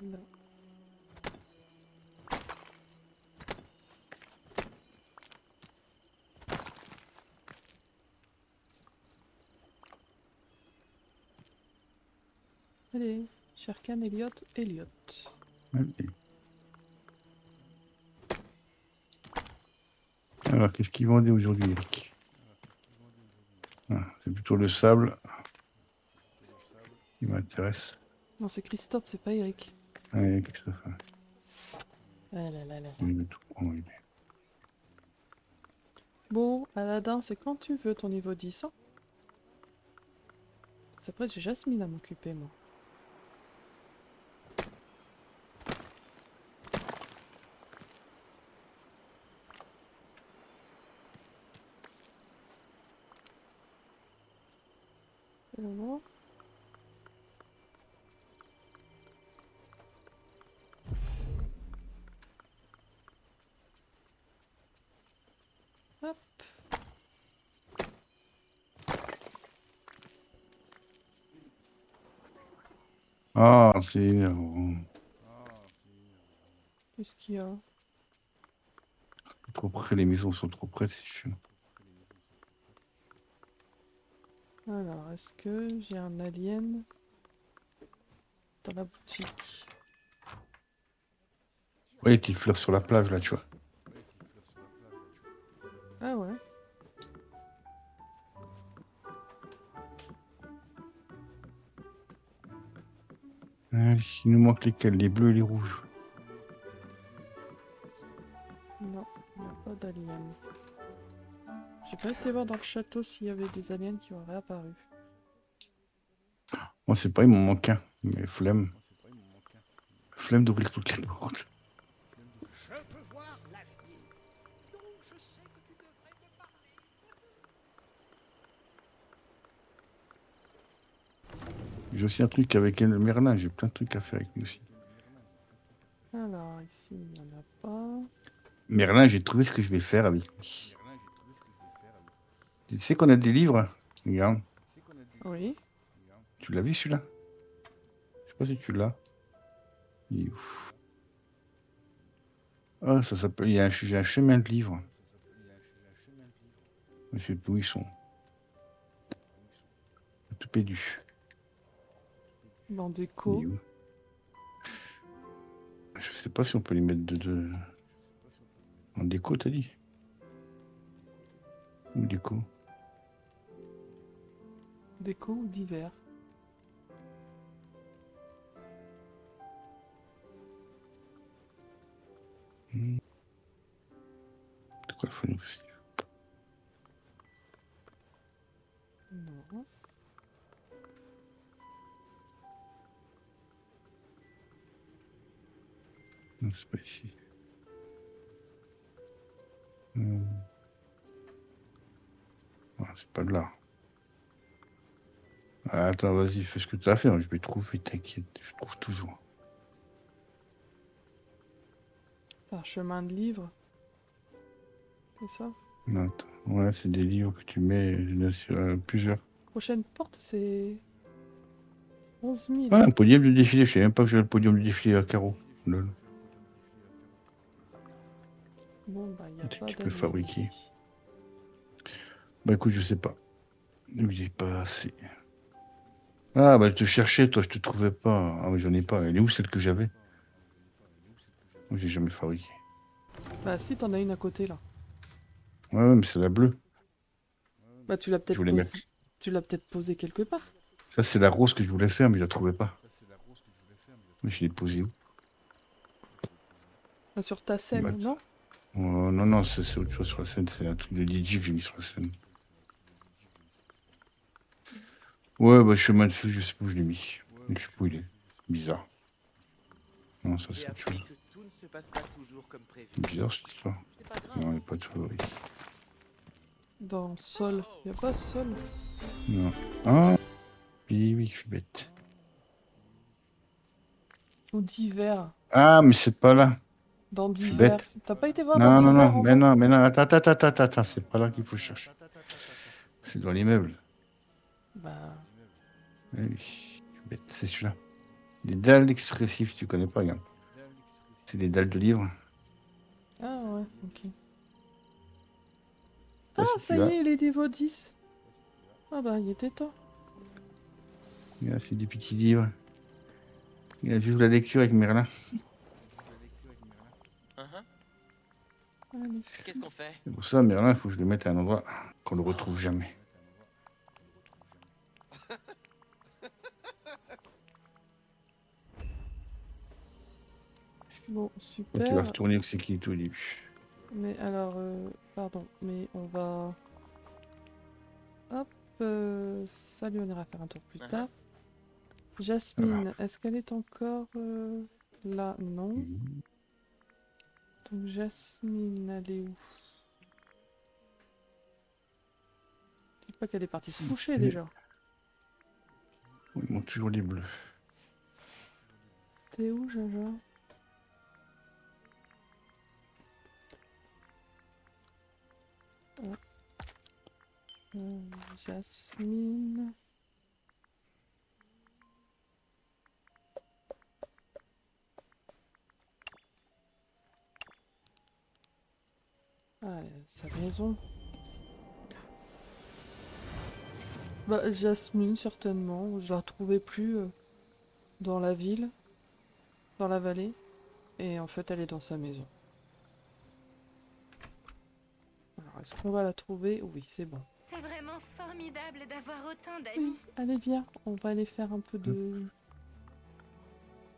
Là. Allez, Sherkan, Elliot, Elliot. Allez. Alors, qu'est-ce qu'ils vendaient aujourd'hui, Eric? Ah, c'est plutôt le sable qui m'intéresse. Non, c'est Christophe, c'est pas Eric. Allez, Christophe. Ah là là là. Il veut tout prendre, lui. Bon, Aladdin, c'est quand tu veux ton niveau 10, hein. Après, j'ai Jasmine à m'occuper, moi. Voilà. Hop. Ah, c'est énervant. Qu'est-ce qu'il y a? Trop près, les maisons sont trop près, c'est chiant. Alors, est-ce que j'ai un alien dans la boutique? Ouais, les petites fleurs sur la plage, là, tu vois. Ah ouais. Allez, il nous manque lesquels? Les bleus et les rouges. Non, il n'y a pas d'alien. J'ai pas été voir dans le château s'il y avait des aliens qui ont réapparu. Moi, c'est pas, il m'en manque un. Mais flemme. Flemme d'ouvrir toutes les portes. Je peux voir l'avenir. Donc je sais que tu devrais me parler. J'ai aussi un truc avec Merlin, j'ai plein de trucs à faire avec lui aussi. Alors, ici, il n'y en a pas. Merlin, j'ai trouvé ce que je vais faire avec lui. Tu sais qu'on a des livres? Regarde, Oui. tu l'as vu celui-là? Je sais pas si tu l'as. Il est ouf. Ah, ça s'appelle. J'ai un chemin de livres. Je sais plus où ils sont. Tout pédu. Dans Il déco. est où? Je sais pas si on peut les mettre en déco, t'as dit? Ou déco? Déco ou divers. C'est quoi le phone aussi? Non. Non, c'est pas ici. Ah, c'est pas de là. Ah, attends, vas-y, fais ce que tu as fait. Hein, je vais trouver, t'inquiète. Je trouve toujours. C'est un chemin de livres. C'est ça? Non, attends. Ouais, c'est des livres que tu mets sur plusieurs. Prochaine porte, c'est 11 000. Ah, un podium de défilé. Je savais même pas que j'avais le podium de défilé à carreau. Lol. Bon, bah, il n'y a Tu pas peux d'alien fabriquer. ici. Bah écoute, je sais pas. Il est pas assez. Ah, bah je te cherchais, toi, je te trouvais pas. Ah, oui, j'en ai pas. Elle est où celle que j'avais? Moi, j'ai jamais fabriqué. Bah, si, t'en as une à côté, là. Ouais, ouais, mais c'est la bleue. Bah, tu l'as Je peut-être voulais posée. mettre. Tu l'as peut-être posée quelque part. Ça, c'est la rose que je voulais faire, mais je la trouvais pas. Mais je l'ai posée où? Ah, sur ta scène, Bah, non? oh, non, non, c'est autre chose sur la scène. C'est un truc de DJ que j'ai mis sur la scène. Ouais, bah, chemin de feu, je sais pas où je l'ai mis. Je sais pas où il est. Bizarre. Non, ça, J'ai c'est autre appris chose. que tout ne se passe pas toujours comme prévu. C'est bizarre, cette histoire. C'est pas grave. Non, il n'y a pas de favori. Dans sol. Il n'y a pas sol. Non. Ah, oui, oui, je suis bête. Ou divers. Ah, mais c'est pas là. Dans Je suis divers. bête. T'as pas été voir dans Non, non, divers non, en mais haut? non, mais non, attends, attends, attends, attends, c'est pas là qu'il faut chercher. C'est dans l'immeuble. Bah, Eh oui, je suis bête, c'est celui-là. Des dalles expressives, tu connais pas, regarde. C'est des dalles de livres. ah ouais, ok. Ça, Ah, c'est ça y celui-là. est, il est niveau 10. Ah bah, il était temps. Regarde, c'est des petits livres. Il a vu la lecture avec Merlin. Hein. Allez. Qu'est-ce qu'on fait? C'est pour ça, Merlin, il faut que je le mette à un endroit qu'on ne le retrouve jamais. Bon, Donc, tu vas super. retourner au Sekito au début. Mais alors, pardon, mais on va... Hop, ça lui on ira faire un tour plus tard. Jasmine, est-ce qu'elle est encore là? Non. Mhm. Donc Jasmine, elle est où? Je dis pas qu'elle est partie se coucher Ok. déjà. Oh, ils montent toujours les bleus. T'es où, Jaja? Jasmine. Ah, sa maison. Bah, Jasmine, certainement. Je la retrouvais plus dans la ville, dans la vallée. Et en fait, elle est dans sa maison. Alors, est-ce qu'on va la trouver? Oui, c'est bon. C'est vraiment formidable d'avoir autant Oui, d'amis. allez, viens. On va aller faire un peu de...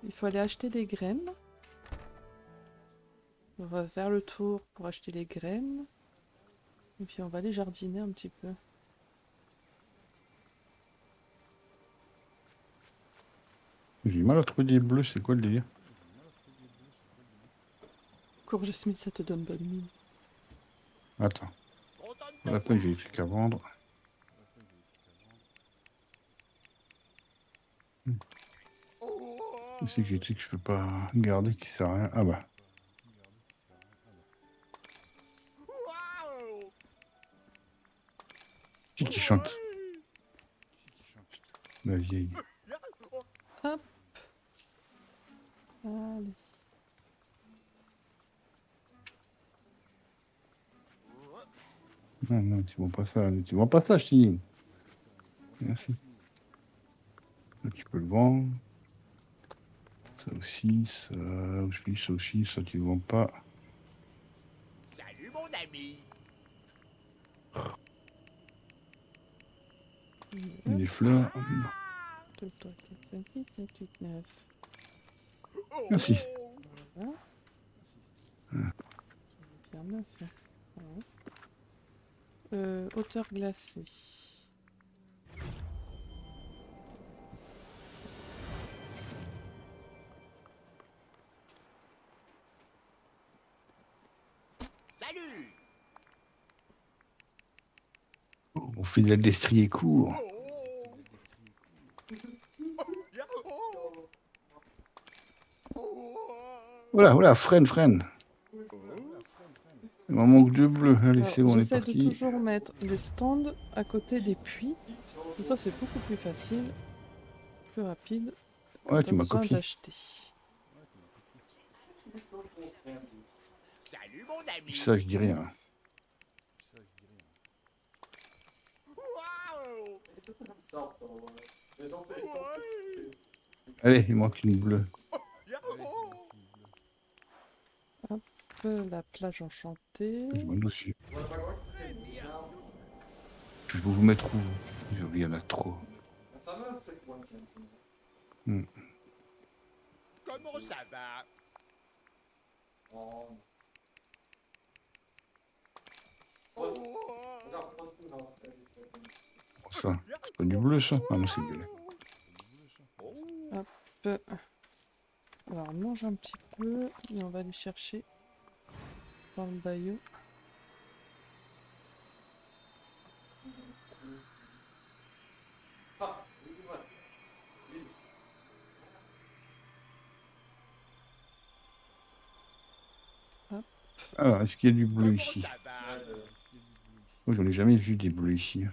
Il faut aller acheter des graines. On va faire le tour pour acheter les graines. Et puis on va aller jardiner un petit peu. J'ai du mal à trouver des bleus, c'est quoi le délire? Cours Jasmine, ça te donne bonne mine. Attends, Content à de la te fin j'ai des trucs à vendre. Je sais que j'ai des trucs que je peux pas garder qui servent à rien. Ah bah, Waouh! qui chante. La vieille. Hop. Allez. Non, non, tu vends pas ça. Tu vends pas ça, je t'ai dit. Merci. Là, tu peux le vendre. Ça aussi, ça aussi, ça tu vends pas. Salut mon ami! Et les fleurs. Non. 2, 3, 4, 5, 6, 7, 8, 9. Merci. Voilà. Bien 9. Hauteur glacée. Salut! On fait de la destrier court. Voilà, voilà, freine. Il m'en manque 2 bleus. Allez, Alors, c'est bon, on est j'essaie de parti. toujours mettre des stands à côté des puits. Comme ça, c'est beaucoup plus facile, plus rapide. Ouais, Pas tu m'as besoin copié. d'acheter. Salut mon ami! Ça, je dis rien. Waouh! Allez, il manque une bleue. La plage enchantée. Je m'en dessus. Je vais vous mettre où vous? Il y en a trop. Comment ça va? Ça, c'est pas du bleu, ça? Ah non, c'est violet. Alors, on mange un petit peu et on va aller chercher dans le bayou. Alors, est-ce qu'il y a du bleu Comment ici? ça va? Moi, j'en ai jamais vu des bleus ici.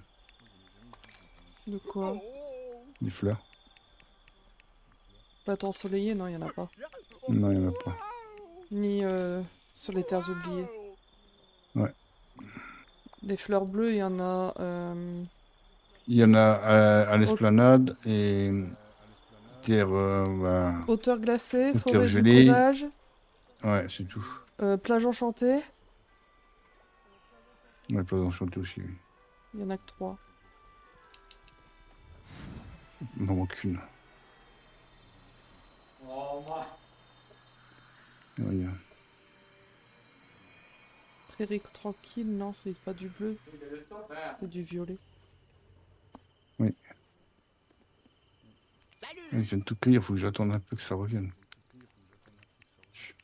De quoi? Des fleurs. Plateau ensoleillé, non, il n'y en a pas. Non, il n'y en a pas. Ni sur les terres oubliées. Ouais. Des fleurs bleues, il y en a... Il y en a à l'esplanade et critères, Hauteur glacée, hauteur forêt du gelée. courage, Ouais, c'est tout. plage enchantée. Ouais, pas enchanté aussi, oui. Il y en a que 3. Il m'en manque une. Ouais, Prairie tranquille, non, c'est pas du bleu, c'est du violet. oui. Salut. Je viens de tout cueillir, faut que j'attende un peu que ça revienne. Chut.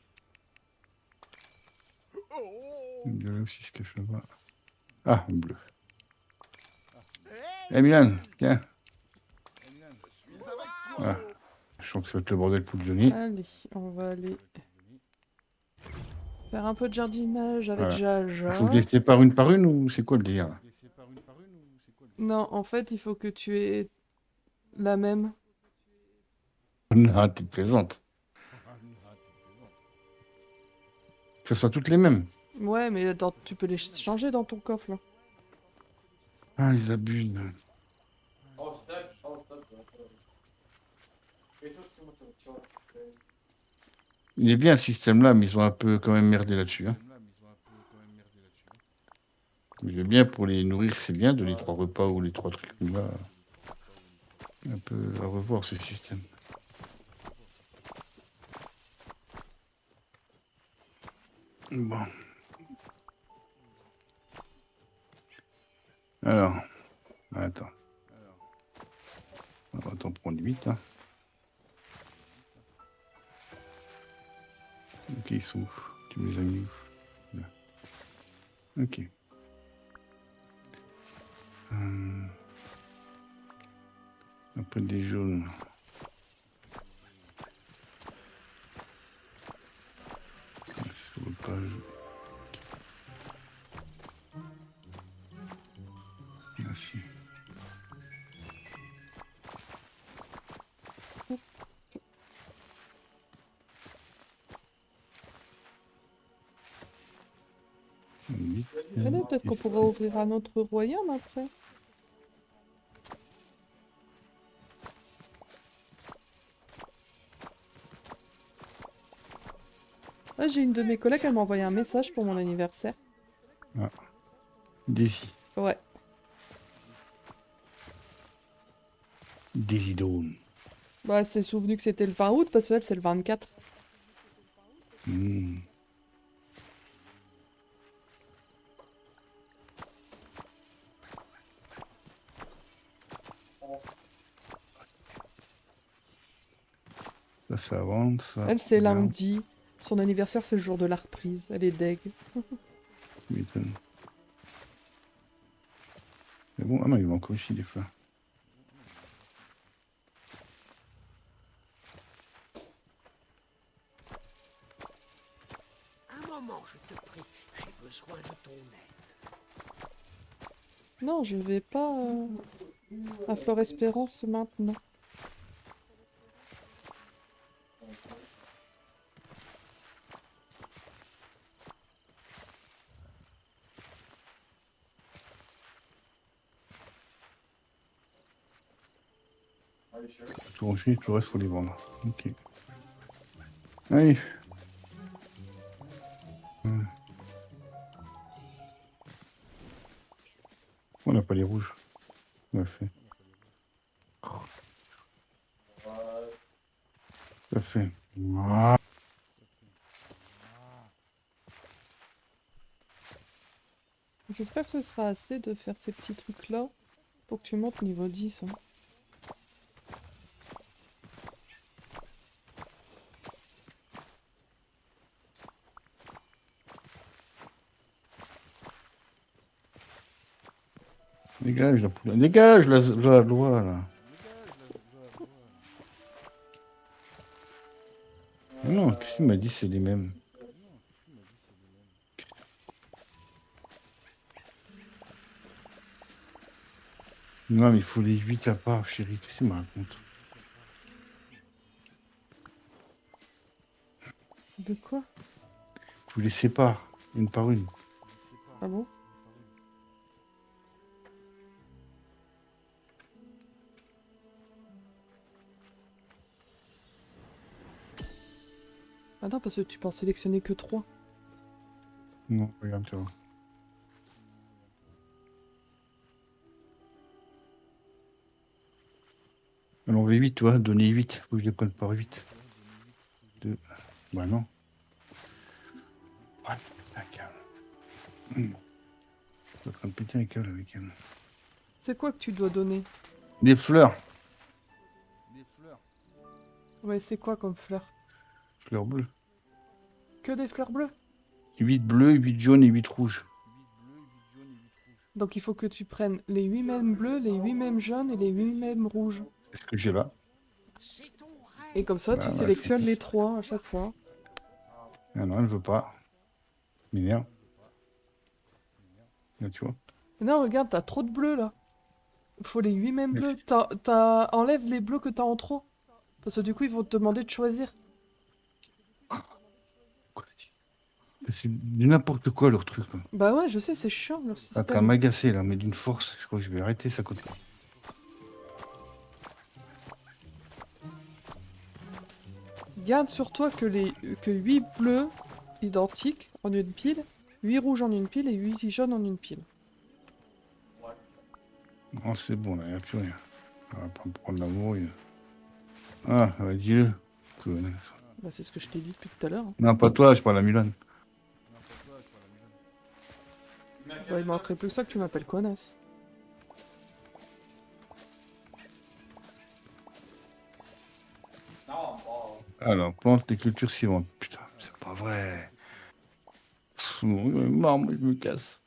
Oh. Il y a là aussi se cache là-bas. Ah, un bleu. Hey, Eh Milan, tiens. je suis avec toi. Ah, je sens que ça va être le bordel pour le donner. Allez, on va aller faire un peu de jardinage avec Voilà. Jaja. Faut que je les sépare une par une ou c'est quoi le délire là? Non, en fait, il faut que tu aies la même. Ah, t'es plaisante. Que ce soit toutes les mêmes. Ouais, mais tu peux les changer dans ton coffre, là. Ah, ils abusent. Il est bien ce système-là, mais ils ont un peu quand même merdé là-dessus. Hein. Je veux bien pour les nourrir, c'est bien de les 3 repas ou les 3 trucs. Mais là, un peu à revoir ce système. Bon. Alors, attends. On va t'en prendre 8. Hein. Ok, ils sont où? Tu me les as mis où? Là. Ok. Après des jaunes. Sur le page. Merci. Mais là, peut-être qu'on pourra ouvrir un autre royaume après. Ah, j'ai une de mes collègues, elle m'a envoyé un message pour mon anniversaire. Ah. Daisy. Ouais. Daisy Dawn. Bah, elle s'est souvenue que c'était le 20 août, parce qu'elle, c'est le 24. Mmh. Ça avance. Ça Elle, c'est regarde. lundi. Son anniversaire, c'est le jour de la reprise. Elle est deg. Tu m'étonnes. Mais bon, ah non, il manque aussi des fleurs. Un moment, je te prie. J'ai besoin de ton aide. Non, je vais pas à Fleur Espérance maintenant. Tout ranger, tout le reste, faut les vendre. Ok. Allez. On n'a pas les rouges. On a fait. Ça fait. Ah. J'espère que ce sera assez de faire ces petits trucs-là pour que tu montes niveau 10. Hein. Dégage la poule. Dégage la loi là. Non, qu'est-ce qu'il m'a dit, c'est les mêmes. Non, mais il faut les 8 à part, chérie. Qu'est-ce qu'il me raconte? De quoi? Je vous les sépare, une par une. Ah bon? Ah non, parce que tu peux en sélectionner que 3. Non, regarde, tu vois. Alors, V8, tu vois, donner 8. Faut que je les prenne par 8. 2. Bah non. Ouais, putain, un câble. Je suis en train de péter un câble avec elle. C'est quoi que tu dois donner? Des fleurs. Ouais, c'est quoi comme fleurs? Fleurs bleues. Que des fleurs bleues? 8 bleus, 8 jaunes et 8 rouges. Donc il faut que tu prennes les 8 mêmes bleus, les 8 mêmes jaunes et les 8 mêmes rouges. C'est ce que j'ai là. C'est ton rêve. Et comme ça, Bah, tu voilà, sélectionnes les 3 à chaque fois. Ah non, elle veut pas. M'énerve. Là, tu vois. Non, regarde, t'as trop de bleus là. Faut les 8 mêmes Mais bleus. c'est- Enlève les bleus que t'as en trop. Parce que du coup, ils vont te demander de choisir. Quoi, c'est du n'importe quoi leur truc. Là. Bah ouais, je sais, c'est chiant leur T'es en train de système. m'agacer là, mais d'une force. Je crois que je vais arrêter ça côté. Garde sur toi que 8 bleus identiques en une pile, 8 rouges en une pile et 8 jaunes en une pile. Non, c'est bon, là, il n'y a plus rien. On va pas me prendre l'amour. Ah, dis-le. Connasse. Bah c'est ce que je t'ai dit depuis tout à l'heure. Non, pas toi, je parle à Milan. Bah, il manquerait plus que ça que tu m'appelles connasse. Alors, plante les cultures suivantes. Putain, c'est pas vrai. Non, moi, je me casse.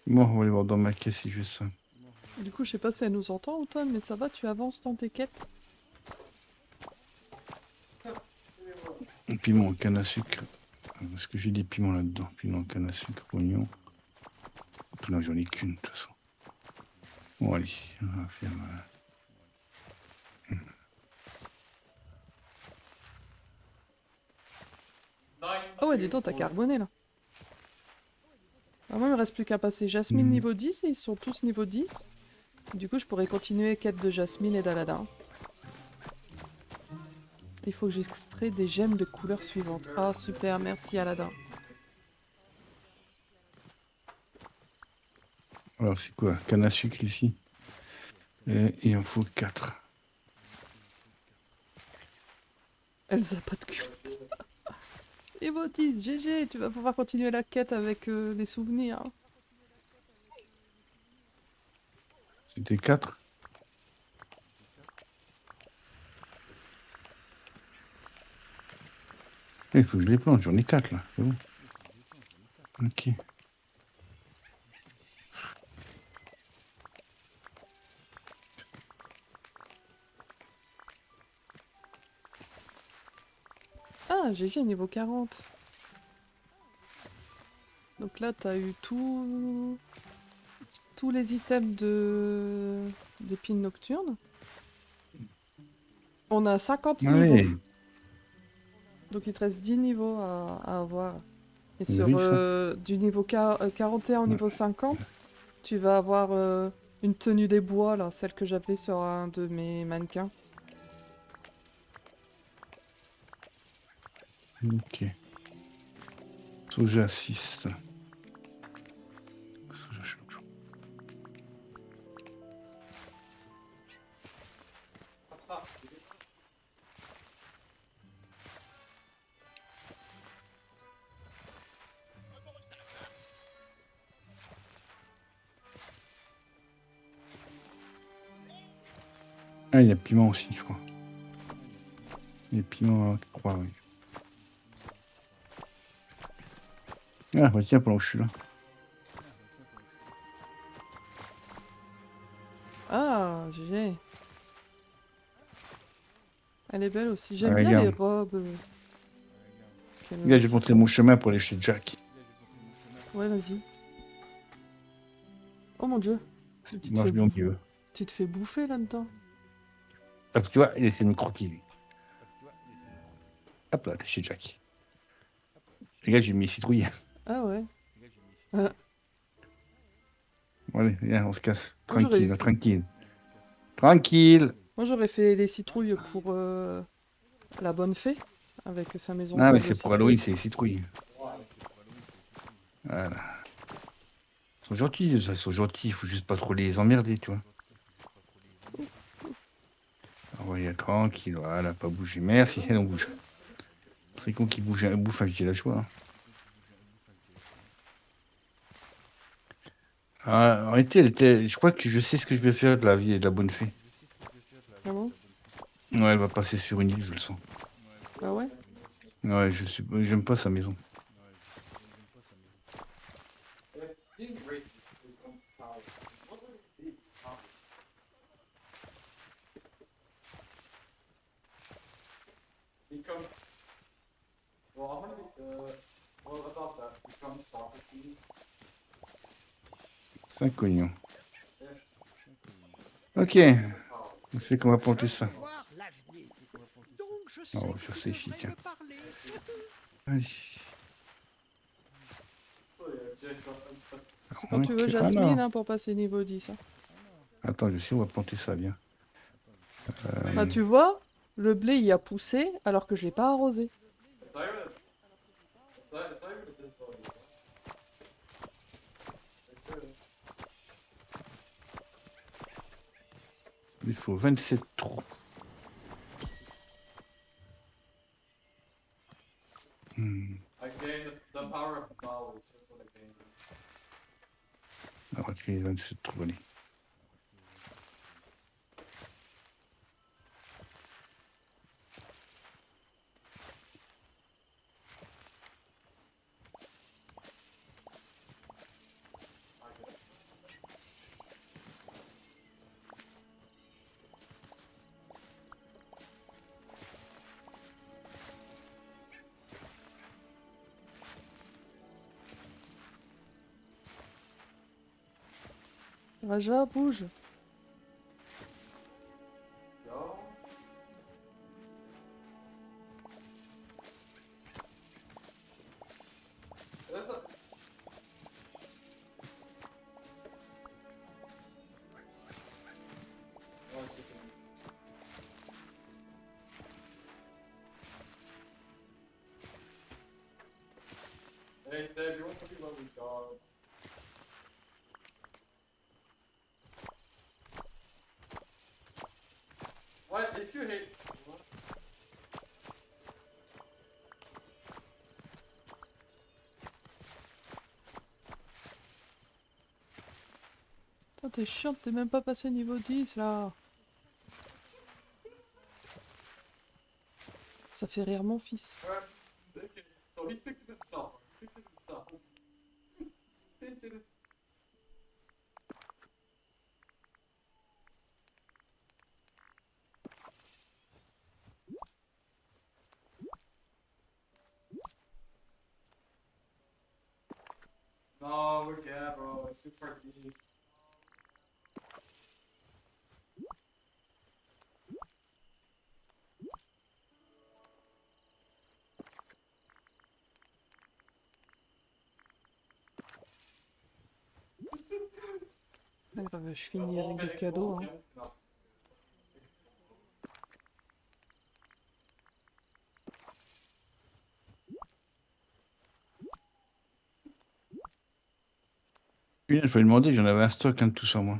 Bon, on va aller voir dans ma caisse si j'ai ça. Du coup, je sais pas si elle nous entend, Automne, mais ça va, tu avances dans tes quêtes. Piment, canne à sucre. Est-ce que j'ai des piments là-dedans? Piment, canne à sucre, oignon. Non, j'en ai qu'une, de toute façon. Bon, allez, on va faire... Ah ouais, dis donc, t'as carboné là. Ah, moi, il me reste plus qu'à passer Jasmine Mhm. niveau 10 et ils sont tous niveau 10. Du coup, je pourrais continuer quête de Jasmine et d'Aladin. Il faut que j'extrais des gemmes de couleur suivante. Ah, super, merci Aladin. Alors, c'est quoi? Canne à sucre ici. Et il en faut 4. Elsa, pas de culotte. Et Botis, GG, tu vas pouvoir continuer la quête avec les souvenirs. C'était 4. Il faut que je les plante, j'en ai 4 là, c'est bon. Ok. Ah, GG, niveau 40. Donc là, t'as eu tous les items d'épines nocturnes. On a 50 niveaux. Allez, Donc il te reste 10 niveaux à avoir. Et c'est sur riche, ça. du niveau 41 au Ouais. niveau 50, tu vas avoir une tenue des bois, là, celle que j'avais sur un de mes mannequins. Ok. Soja 6. Soja champion. Ah, il y a piment aussi, je crois. Il y a piment à 3, oui. Ah, bah tiens, pendant que je suis là. Ah, GG. Elle est belle aussi. Ah, J'aime bien les regarde. robes. Regarde, j'ai qui montré sont- mon chemin pour aller chez Jack. Ouais, vas-y. Oh mon dieu. Tu te Mange fais bien au bouffer. milieu. Tu te fais bouffer là-dedans. Hop, tu vois, il essaie de me croquer, lui. Hop là, t'es chez Jack. Regarde, j'ai mis citrouille. Ah ouais. Bon, Allez, viens, on se casse. Moi, j'aurais Tranquille, tranquille. Tranquille. moi, j'aurais fait les citrouilles pour la bonne fée, avec sa maison Ah, mais pleine de c'est pour Halloween, citrouilles. c'est les citrouilles. Voilà. Ils sont gentils, ils sont gentils, il faut juste pas trop les emmerder, tu vois. Envoyer tranquille, voilà, pas bouger. Merci, elle, on bouge. Très con qui bouge, bouffe un villageois. Ah, en réalité, je crois que je sais ce que je vais faire de la vie et de la bonne fée. Ah bon? Ouais, elle va passer sur une île, je le sens. Ah ouais? Ouais, j'aime pas sa maison. C'est cognon. Ok, on sait qu'on va planter ça. Voir l'avenir. Donc je On sais va que faire tu ça ici, devrais tiens. me parler. Allez. C'est quand tu veux, Ah non. Jasmine, hein, pour passer niveau 10. Hein. Attends, je sais, on va planter ça, bien. Bah, tu vois, le blé, il a poussé, alors que je l'ai pas arrosé. Il faut 27 trous. On va créer 27 trous, allez. Raja, bouge. Putain, t'es chiante, t'es même pas passé niveau 10, là. Ça fait rire mon fils. Pas grave, je finis avec des cadeaux. Hein. Il fallait demander, j'en avais un stock, hein, de tout ça, moi.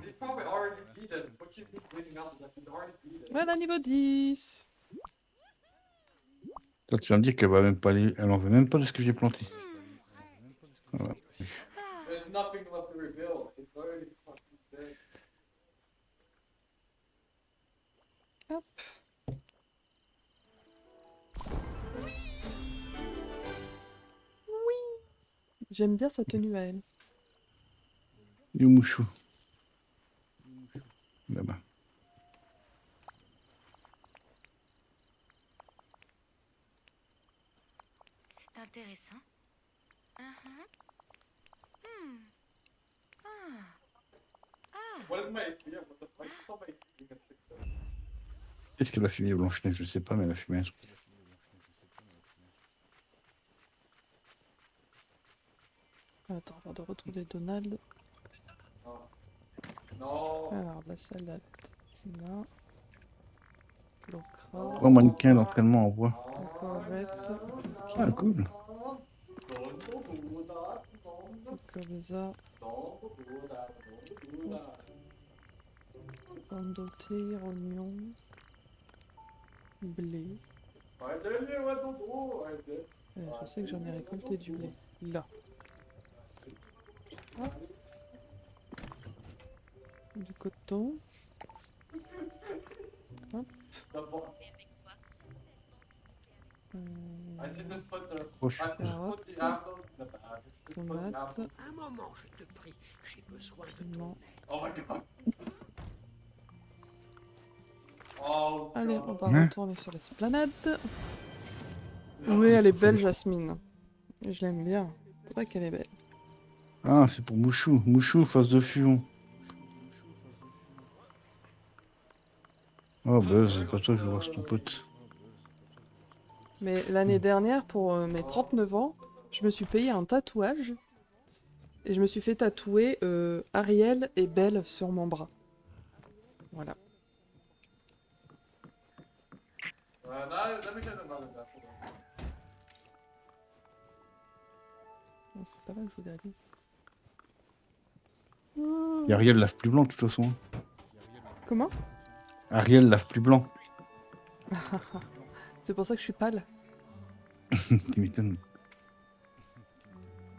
Voilà, niveau 10. Toi, tu vas me dire qu'elle va même pas elle en veut même pas de ce que j'ai planté. Voilà. Hop. J'aime bien sa tenue à elle. Et au mouchou. Là-bas. C'est intéressant. Mhm. Hmm. Est-ce qu'elle a fumé Blanche-Neige? Je sais pas, mais elle a fumé un truc. Attends, avant de retrouver Donald. Alors, la salade. Là. L'ocra. 3 mannequins d'entraînement en bois. La courgette. Ah, cool. Comme ça. Pomme de terre, oignon. Blé. Je sais que j'en ai récolté du blé. Là. Hop. Du coton. Hop. Proche. Carotte. Tomate. Un moment, je te prie. J'ai besoin de Piment. ton Allez, on va Hein retourner sur l'esplanade. Oui, elle est belle, Jasmine. Je l'aime bien. C'est vrai qu'elle est belle. Ah, c'est pour Mouchou. Mouchou, face de fusion. Oh, Buzz, c'est pas toi que je vois, c'est ton pote. Mais l'année dernière, pour mes 39 ans, je me suis payé un tatouage. Et je me suis fait tatouer Ariel et Belle sur mon bras. Voilà. Non, c'est pas là que je voulais aller. Et Ariel lave plus blanc, de toute façon. Comment? Ariel lave plus blanc. C'est pour ça que je suis pâle. Tu m'étonnes.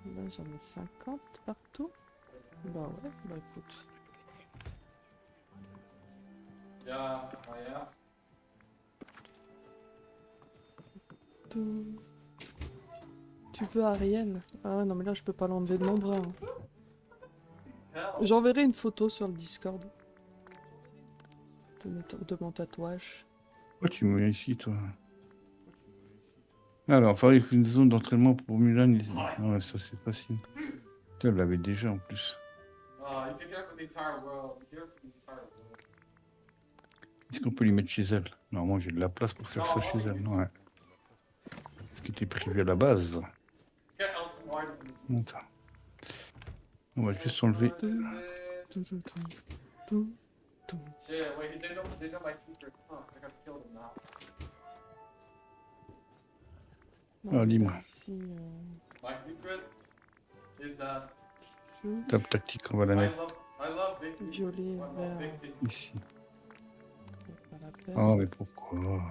Là, j'en ai 50 partout. Bah ouais, bah écoute. Tout. Tu veux Ariel? Ah ouais, non mais là je peux pas l'enlever de mon bras. J'enverrai une photo sur le Discord. De mon tatouage. Pourquoi tu me mets ici, toi? Alors, faire une zone d'entraînement pour Mulan. Ah ouais, ça c'est facile. Elle l'avait déjà en plus. Est-ce qu'on peut lui mettre chez elle? Normalement, j'ai de la place pour faire ça chez elle. Ouais. Ce qui était prévu à la base. Bon, ça. On va juste enlever. Bon, Ah, dis-moi. ici, Table tactique, on va la mettre violet, vert, ici. c'est pas la peine. Oh, mais pourquoi?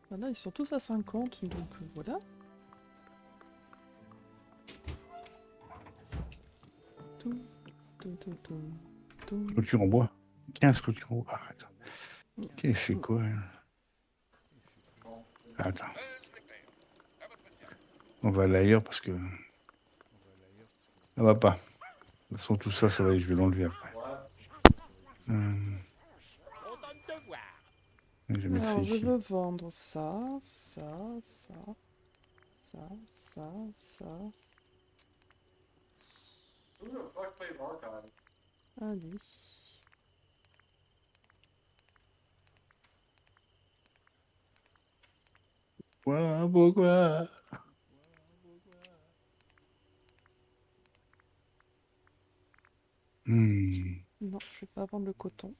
Voilà, ils sont tous à 50, donc voilà. Tout. Clôture en bois. 15 clôtures en bois. Ah, attends. Qu'elle fait quoi, elle? Attends. On va aller ailleurs parce que. Ça va pas. De toute façon, tout ça, ça va, je vais l'enlever après. Je vais mettre ça Alors, je ici. veux vendre ça. Allez. Pourquoi? Non, je vais pas vendre le coton.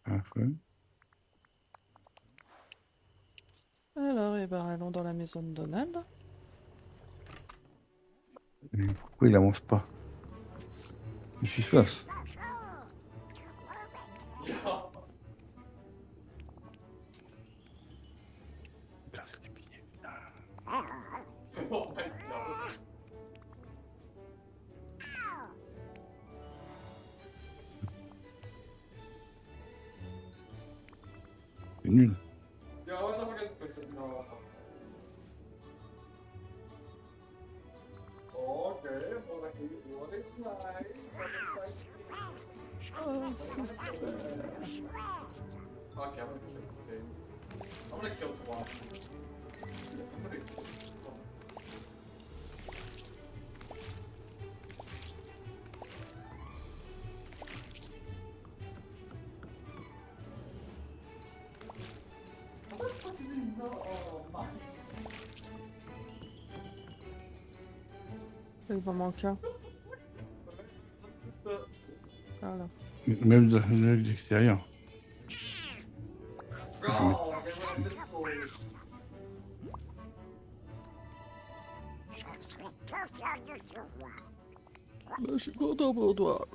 Après. Alors, eh ben, allons dans la maison de Donald. Et pourquoi il avance pas? Qu'est-ce qui se passe? C'est nul. Il va manquer un. Voilà. Même de l'extérieur. Je vais mettre- Je suis content de te voir. Bah, je suis content pour toi.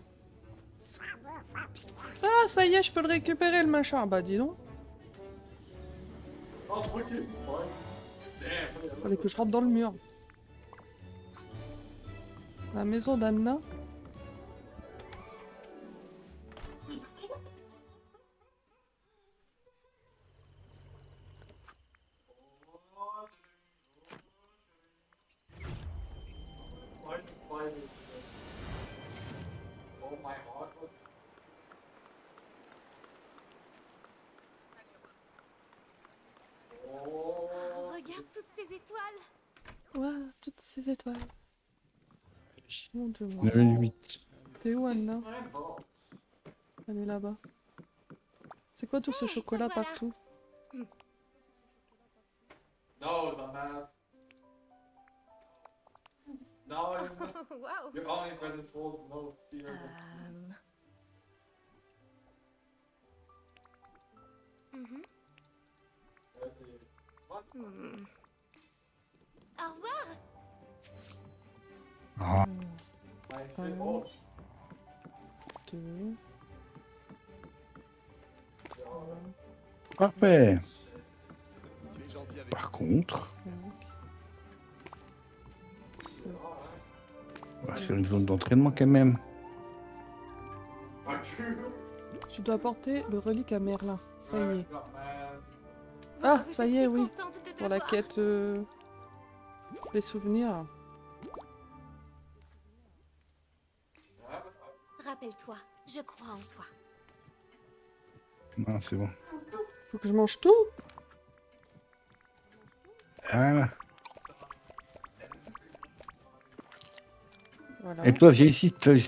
Ça me va bien. Ah, ça y est, je peux le récupérer le machin. Bah, dis donc. Fallait que je rentre dans le mur. La maison d'Anna. Oh, regarde toutes ces étoiles. Ouah, toutes ces étoiles. Mon Dieu, moi. Level 8. T'es où, Anna? Elle est là-bas. C'est quoi tout ce Hey, chocolat te voilà. partout? No, dumbass. No, Waouh. you're only by the souls, no fear. Mhm. What? Hmm. Au revoir. Ah, My shit. Oh, 2. parfait. Par contre, 5. on va se faire une zone d'entraînement quand même. Tu dois apporter le relique à Merlin. Ça y est. dumbass. Ah, Je ça y est, suis oui. contente de te Pour la voir. quête des souvenirs. Rappelle-toi, je crois en toi. Non, c'est bon. Faut que je mange tout. Voilà. Voilà. Et toi, viens ici. Oui.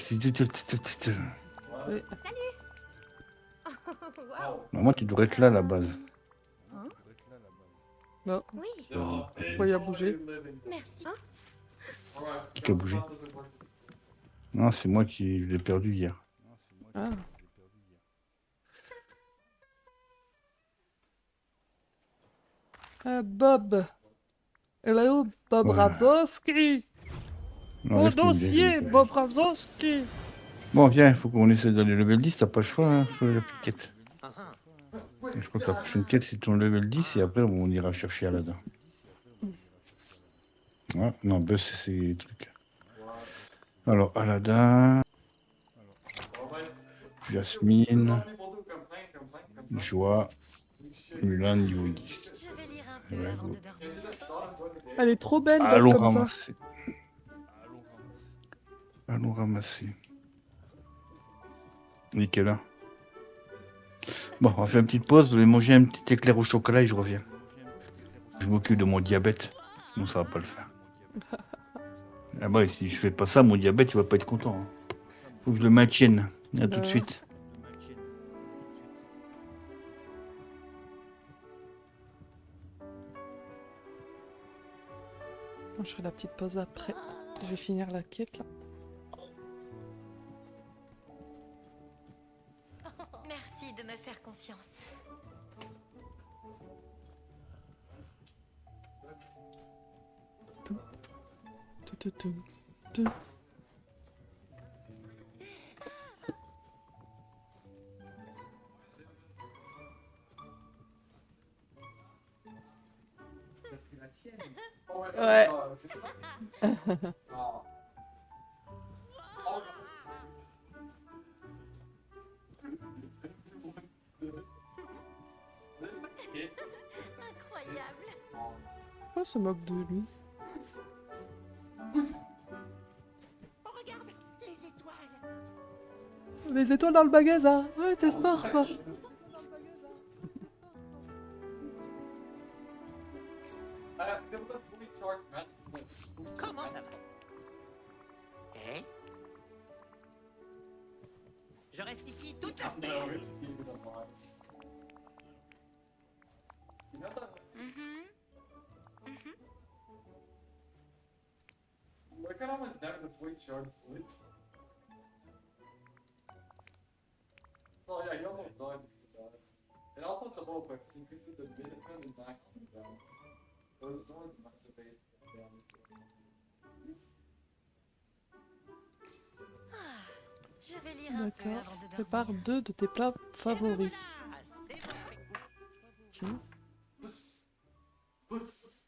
Waouh. Moi, tu devrais être là à la base. Non, Oui, pourquoi il a bougé? merci. Qui a bougé? Non, c'est moi qui l'ai perdu hier. Ah. Bob. Hello, Bob Ouais. Ravosky. Non, Au laisse tomber, dossier, laisse. Bob Ravosky. Bon, viens, il faut qu'on essaie d'aller level 10. T'as pas le choix, hein, sur la quête. Je crois que la prochaine quête, c'est ton level 10 et après, on ira chercher Aladdin. Ouais, non, Buzz, c'est ces trucs. Alors, Aladdin, Jasmine, Joie, Mulan, niveau 10. Je vais lire un peu Ouais, avant go. de dormir. Elle est trop belle, Belle, Allons comme ça. ramasser. Allons ramasser. Il est quelle heure? Bon, on va faire une petite pause. Vous allez manger un petit éclair au chocolat et je reviens. Je m'occupe de mon diabète. Non, ça va pas le faire. Ah bah, si je fais pas ça, mon diabète, il va pas être content. Hein. Faut que je le maintienne. À tout de suite. Je ferai la petite pause après. Je vais finir la quête là. Merci de me faire confiance. Tout, tout, tout. Ouais. Incroyable. Pourquoi on se moque de lui? Oh, regarde, les étoiles. Les étoiles dans le magasin. Ouais, t'es fort, quoi. Comment ça va? Eh? Je reste ici toute la semaine. Mhm. Mhm. Look at how much damage the blade shard did. So yeah, he almost died because of that. And also the bow effect increases the minimum and maximum damage. So it's only massive base damage. Je vais lire un peu D'accord. avant de dormir. Prépare 2 de tes plats favoris. Voilà, c'est mon spectacle. Ok. Puss! Puss!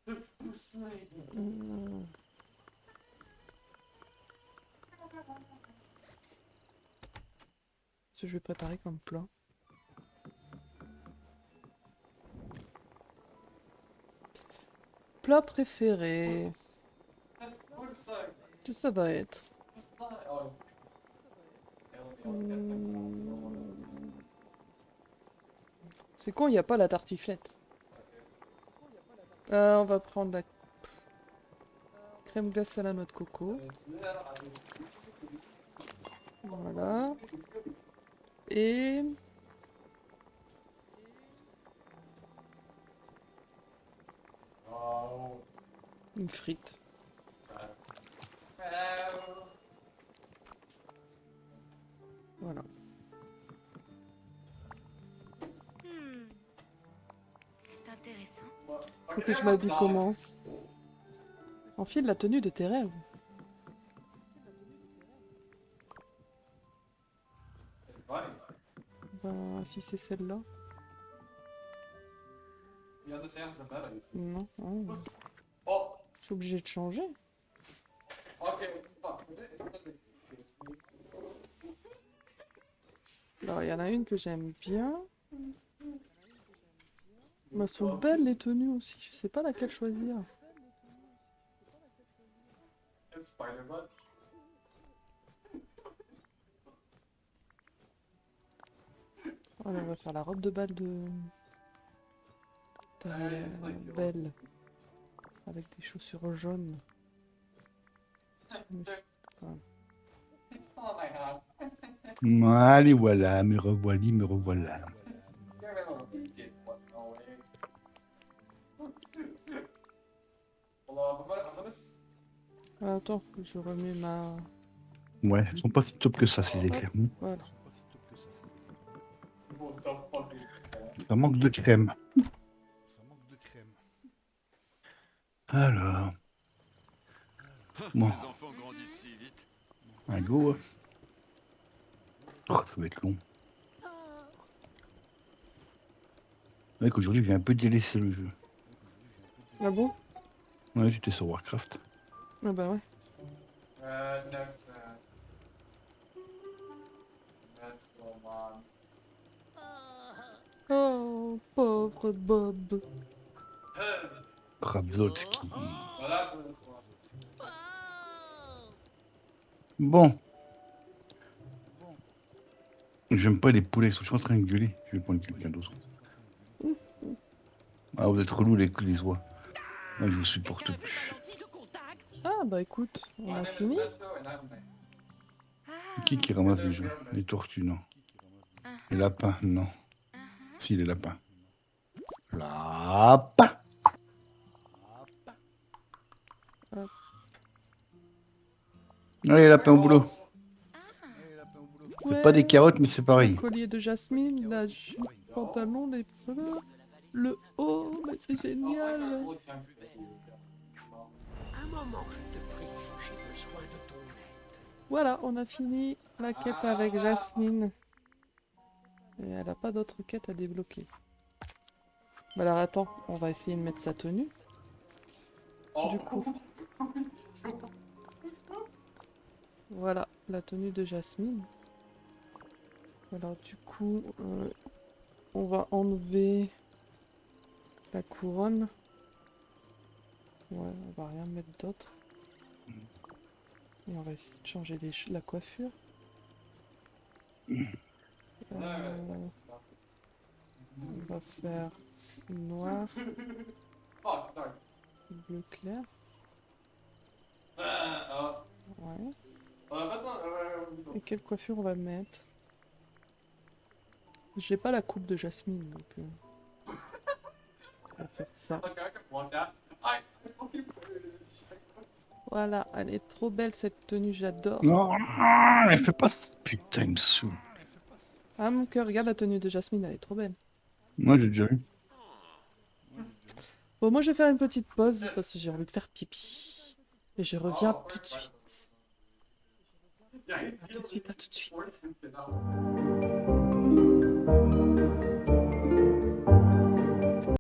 Puss! Ce que je vais préparer comme plat. Plat préféré. Qu'est-ce que ça va être? C'est con, il n'y a pas la tartiflette. On va prendre la crème glacée à la noix de coco. Voilà. Et... une frite. Voilà. C'est intéressant. Faut que je m'habille comment? Enfile la tenue de tes rêves. Ben, si c'est celle-là. You understand the meta? Non. Oh. Oh! Je suis obligée de changer. Okay, fuck. Alors, il y en a une que j'aime bien. Mais elles sont belles les tenues aussi. Je sais pas laquelle choisir. And Spider-Man. Voilà, on va faire la robe de bal de... Belle. Avec des chaussures jaunes. Oh my god. Allez, voilà, me revoilà, me revoilà. You're a little kid, what? No way. Hold on, I'm gonna Ah, attends, que je remets ma... Ouais, elles sont pas si top que ça, ces éclairs. Voilà. what the fuck is that? Ça manque de crème. Alors, bon, Les enfants grandissent si vite. un go. Oh, ça va être long. C'est vrai qu'aujourd'hui, j'ai un peu délaissé le jeu. Ah bon? Ouais, j'étais sur Warcraft. Ah bah ouais. Next, Next one. Oh, pauvre Bob. Rabzolski. Well, that's what this one. Bon. J'aime pas les poulets, je suis en train de gueuler. Je vais prendre quelqu'un d'autre. Ah, vous êtes relou les oies. Ah, je vous supporte plus. Ah bah écoute, on a fini. Qui ramasse les jeux? Les tortues, non. Les lapins, non. Si, les lapins. Lapin! Allez, lapin au boulot. C'est pas des carottes, mais c'est pareil. Collier de jasmine, la pantalon, les fleurs, le haut, mais c'est génial. Un moment, je te prie, j'ai besoin de ton aide. Voilà, on a fini la quête avec Jasmine. Et elle a pas d'autre quête à débloquer. Bah alors attends, on va essayer de mettre sa tenue. Du coup. Voilà, la tenue de Jasmine. Alors du coup, on va enlever la couronne. Ouais, on va rien mettre d'autre. Et on va essayer de changer la coiffure. On va faire noir, Fuck, sorry. bleu clair. Ouais. Et quelle coiffure on va mettre? J'ai pas la coupe de Jasmine, donc on va faire ça. Voilà, elle est trop belle cette tenue, j'adore. Non, elle fait pas... Putain, il me saoule. Ah mon cœur, regarde la tenue de Jasmine, elle est trop belle. Moi, j'ai déjà eu. Bon, moi je vais faire une petite pause parce que j'ai envie de faire pipi. Et je reviens tout de suite. À tout de suite, à tout de suite.